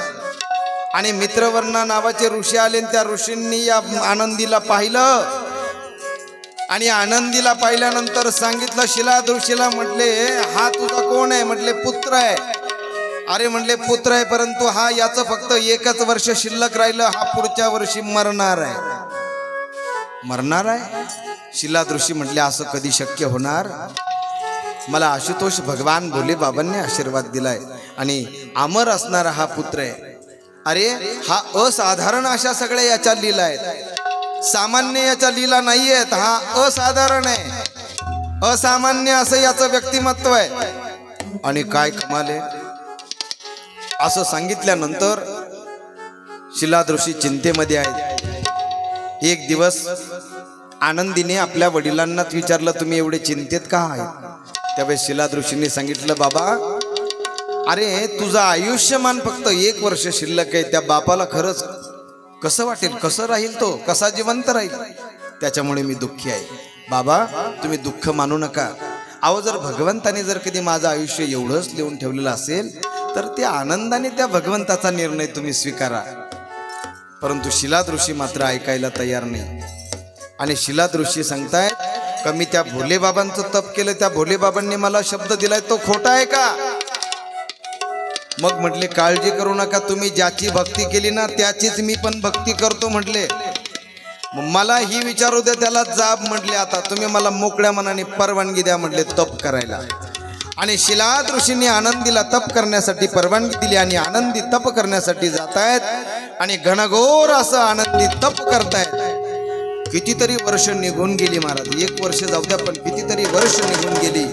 आणि मित्रवर्णा नावाचे ऋषी आले. त्या ऋषींनी या आनंदीला पाहिलं. आणि आनंदीला पाहिल्यानंतर सांगितलं शिलाद ऋषीला, म्हटले हा तुझा कोण आहे? म्हटले पुत्र आहे. अरे म्हणले पुत्र आहे, परंतु हा याचं फक्त 1च वर्ष शिल्लक राहिलं, हा पुढच्या वर्षी मरणार आहे. मरणार आहे? शिलाद ऋषी म्हटले असं कधी शक्य होणार? मला आशुतोष भगवान भोले बाबांनी आशीर्वाद दिलाय आणि अमर असणारा हा पुत्र आहे. अरे हा असाधारण अशा सगळ्या याच्या लीला आहेत. सामान्य याच्या लीला नाही आहेत. हा असाधारण आहे, असामान्य असं याचं व्यक्तिमत्व आहे. आणि काय कमाल आहे. असं सांगितल्यानंतर शिलाद ऋषी चिंतेमध्ये आहेत. एक दिवस आनंदीने आपल्या वडिलांनाच विचारलं, तुम्ही एवढे चिंतेत का आहेत? त्यावेळेस शिलाद ऋषींनी सांगितलं, बाबा अरे तुझं आयुष्यमान फक्त 1 वर्ष शिल्लक आहे. त्या बापाला खरंच कसं वाटेल, कसं राहील, तो कसा जिवंत राहील, त्याच्यामुळे मी दुःखी आहे. बाबा तुम्ही दुःख मानू नका. अहो जर भगवंताने जर कधी माझं आयुष्य एवढंच लिहून ठेवलेलं असेल तर त्या आनंदाने त्या भगवंताचा निर्णय तुम्ही स्वीकारा. परंतु शिलाद ऋषी मात्र ऐकायला तयार नाही. आणि शिलाद ऋषी सांगतायत का मी त्या भोले बाबांचं तप केलं, त्या भोले बाबांनी मला शब्द दिलाय, तो खोटा आहे का? मग म्हटले काळजी करू नका, तुम्ही ज्याची भक्ती केली ना त्याचीच मी पण भक्ती करतो म्हटले. मला ही विचारू द्या, त्याला जाब म्हटले. आता तुम्ही मला मोकळ्या मनाने परवानगी द्या म्हटले तप करायला. आणि शिलाद ऋषींनी आनंदीला तप करण्यासाठी परवानगी दिली. आणि आनंदी तप करण्यासाठी जातायत आणि घनघोर असं आनंदी तप करतायत. कितीतरी वर्ष निघून गेली महाराज. 1 वर्ष जाऊ द्या, पण कितीतरी वर्ष निघून गेली.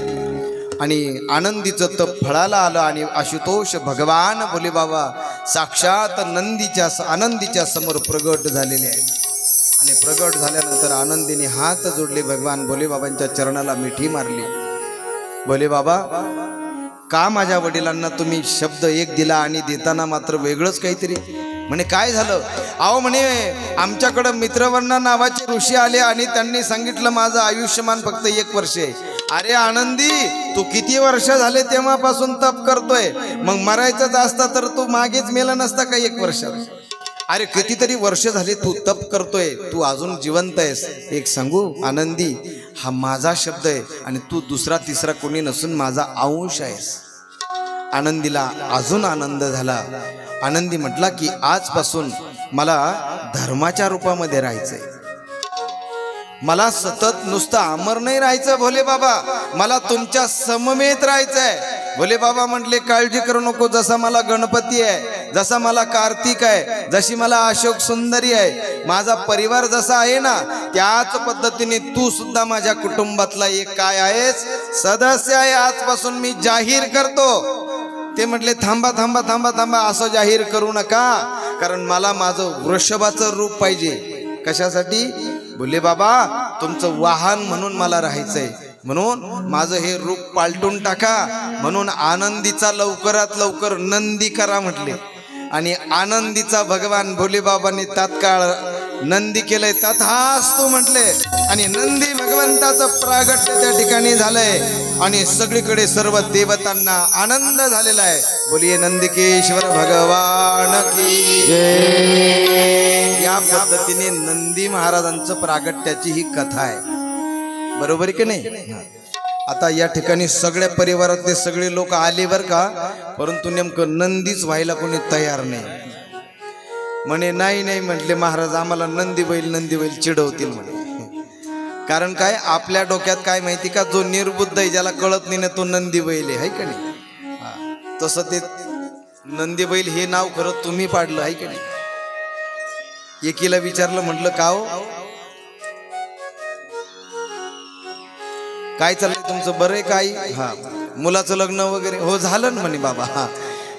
आणि आनंदीचं तप फळाला आलं. आणि आशुतोष भगवान भोले बाबा साक्षात आनंदीच्या समोर प्रगट झालेले आहेत. आणि प्रगट झाल्यानंतर आनंदीने हात जोडले, भगवान भोले बाबांच्या चरणाला मिठी मारली. भोले बाबा का माझ्या वडिलांना तुम्ही शब्द एक दिला आणि देताना मात्र वेगळंच काहीतरी? म्हणे काय झालं? अहो म्हणे आमच्याकडं मित्रवर्णा नावाचे ऋषी आले आणि त्यांनी सांगितलं माझं आयुष्यमान फक्त 1 वर्ष आहे. अरे आनंदी, तू किती वर्ष झाले तेव्हापासून तप करतोय? मग मरायचंच असता तर तू मागेच मेला नसता का 1 वर्ष? अरे कितीतरी वर्ष झाले तू तप करतोय, तू अजून जिवंत आहेस. एक सांगू आनंदी, हा माझा शब्द आहे आणि तू दुसरा तिसरा कोणी नसून माझा अंश आहेस. आनंदीला अजून आनंद झाला. आनंदी म्हटला की आजपासून मला धर्माच्या रूपामध्ये राहायचंय. मला सतत नुसतं अमर नाही राहायचं भोले बाबा, मला तुमच्या सममेत राहायचंय. भोले बाबा म्हटले काळजी करू नको, जसा मला गणपती आहे, जसा मला कार्तिक आहे, जशी मला अशोक सुंदरी आहे, माझा परिवार जसा आहे ना, त्याच पद्धतीने तू सुद्धा माझ्या कुटुंबातला एक काय आहेस, सदस्य आहे. आजपासून मी जाहीर करतो. ते म्हटले थांबा थांबा थांबा थांबा, असं जाहीर करू नका, कारण मला माझं वृषभाचं रूप पाहिजे. कशासाठी? बोले बाबा तुमचं वाहन म्हणून मला राहायचंय, म्हणून माझं हे रूप पालटून टाका. म्हणून आनंदीचा लवकरात लवकर नंदी करा म्हटले. आणि आनंदीचा भगवान भोले बाबांनी तात्काळ नंदी केलंय. तथास्तु म्हटले आणि नंदी भगवंताचं प्रागट्य त्या ठिकाणी झालंय आणि सगळीकडे सर्व देवतांना आनंद झालेला आहे. बोलिये नंदिकेश्वर भगवान की जय. या पद्धतीने नंदी महाराजांचं प्रागट्याची ही कथा आहे. बरोबर की नाही? आता या ठिकाणी सगळ्या परिवारातले सगळे लोक आले बर का, परंतु नेमकं नंदीच व्हायला कोणी तयार नाही. म्हणे नाही नाही म्हटले महाराज, आम्हाला नंदी बैल चिडवतील म्हणे. कारण काय, आपल्या डोक्यात काय माहिती का, जो निर्बुद्ध आहे ज्याला कळत नाही ना तो नंदी बैल आहे का नाही. तसं ते नंदी बैल हे नाव खरं तुम्ही पाडलं आहे का नाही. एकीला विचारलं, म्हटलं का हो, काय चाललंय तुमचं, बरं आहे काय? हा, मुलाचं लग्न वगैरे हो झालं ना म्हणे बाबा. हा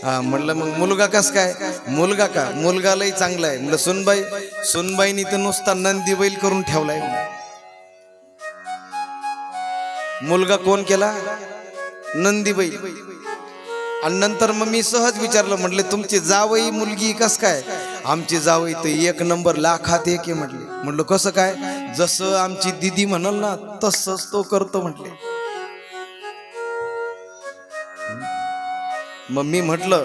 हा, म्हणलं मग मुलगा कस काय? मुलगा का, मुलगा लई चांगला आहे. म्हणलं सुनबाईनी तर नुसता नंदी बैल करून ठेवलाय. मुलगा कोण केला? नंदी बैल. आणि नंतर मग मी सहज विचारलं, म्हटले तुमची जावई मुलगी कस काय? आमची जावई तर 1 नंबर, लाखात 1 आहे म्हटले. म्हटलं कसं काय? जसं आमची दिदी म्हणाल ना तसंच तो करतो म्हटले. मग मी म्हटलं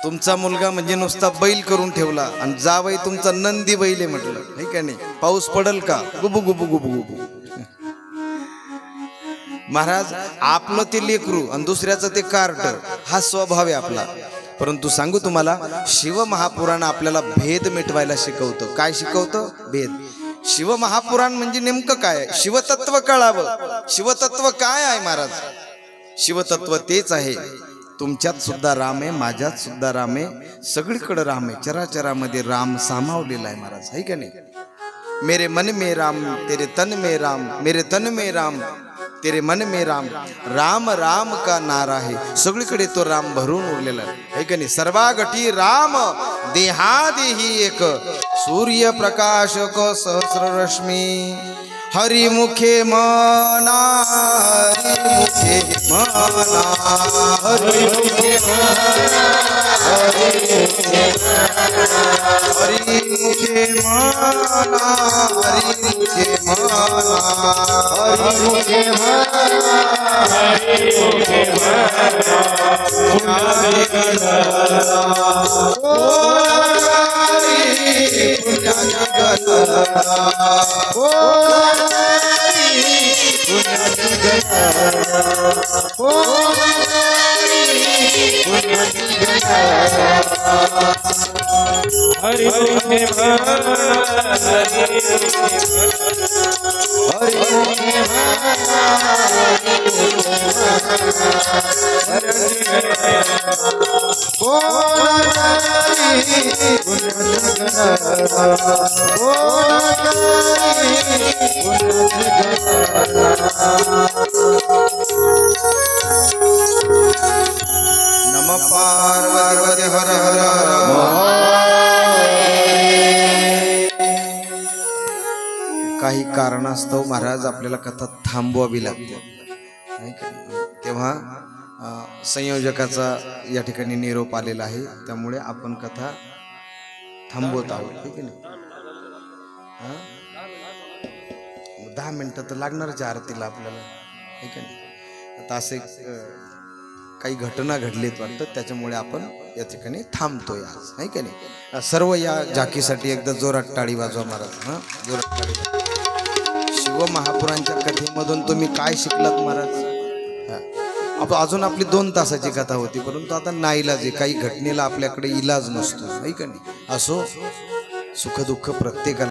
तुमचा मुलगा म्हणजे नुसता बैल करून ठेवला आणि जावई तुमचा नंदी बैल आहे म्हटलं, हे का नाही? पाऊस पडल का? गुबू गुबू गुबू गुबू. महाराज आपलं ते लेकरू आणि दुसऱ्याचं ते कार्ट, हा स्वभाव आहे आपला. परंतु सांगू तुम्हाला, शिव महापुराण आपल्याला भेद मिटवायला शिकवतं. काय शिकवतं? भेद. शिव महापुराण म्हणजे नेमकं काय? शिवतत्व कळावं. शिवतत्व काय आहे महाराज? शिवतत्व तेच आहे, तुमच्यात सुद्धा राम आहे, माझ्यात सुद्धा राम आहे, सगळीकडे राम आहे. चराचरामध्ये राम सामावलेला आहे महाराज, है का नाही? मेरे मन में राम, तेरे तन में राम, मेरे तन में राम, तेरे मन में राम, राम राम का नारा है. सगळीकडे तो राम भरून उरलेला आहे का नाही? सर्वागठी राम, देहादेही एक, सूर्य प्रकाशक सहस्र रश्मी, हरिमुखे मना, हरिमुखे मना, हरिमुखे मना, हरिमुखे मना, हरिमुखे मना, हरिमुखे नम पार्वती हर हर काही कारणास्तव महाराज आपल्याला कथा थांबवावी लागते, तेव्हा संयोजकाचा या ठिकाणी निरोप आलेला आहे, त्यामुळे आपण कथा थांबवत आहोत. ठीक आहे ना? 10 मिनिटं तर लागणारच आरतीला आपल्याला. ठीक आहे ना? आता असे काही घटना घडलीत वाटतं, त्याच्यामुळे आपण या ठिकाणी थांबतोय आज. नाही का नाही? सर्व या जाकीसाठी एकदा जोरात टाळी वाजवा महाराज. जोरात टाळी. शिव महापुरांच्या कथेमधून तुम्ही काय शिकलात महाराज? अजून आपली 2 तासाची कथा होती, परंतु आता नाईलाज आहे, काही घटनेला आपल्याकडे इलाज नसतो. नाही का नाही? असो, सुखदुःख प्रत्येकाला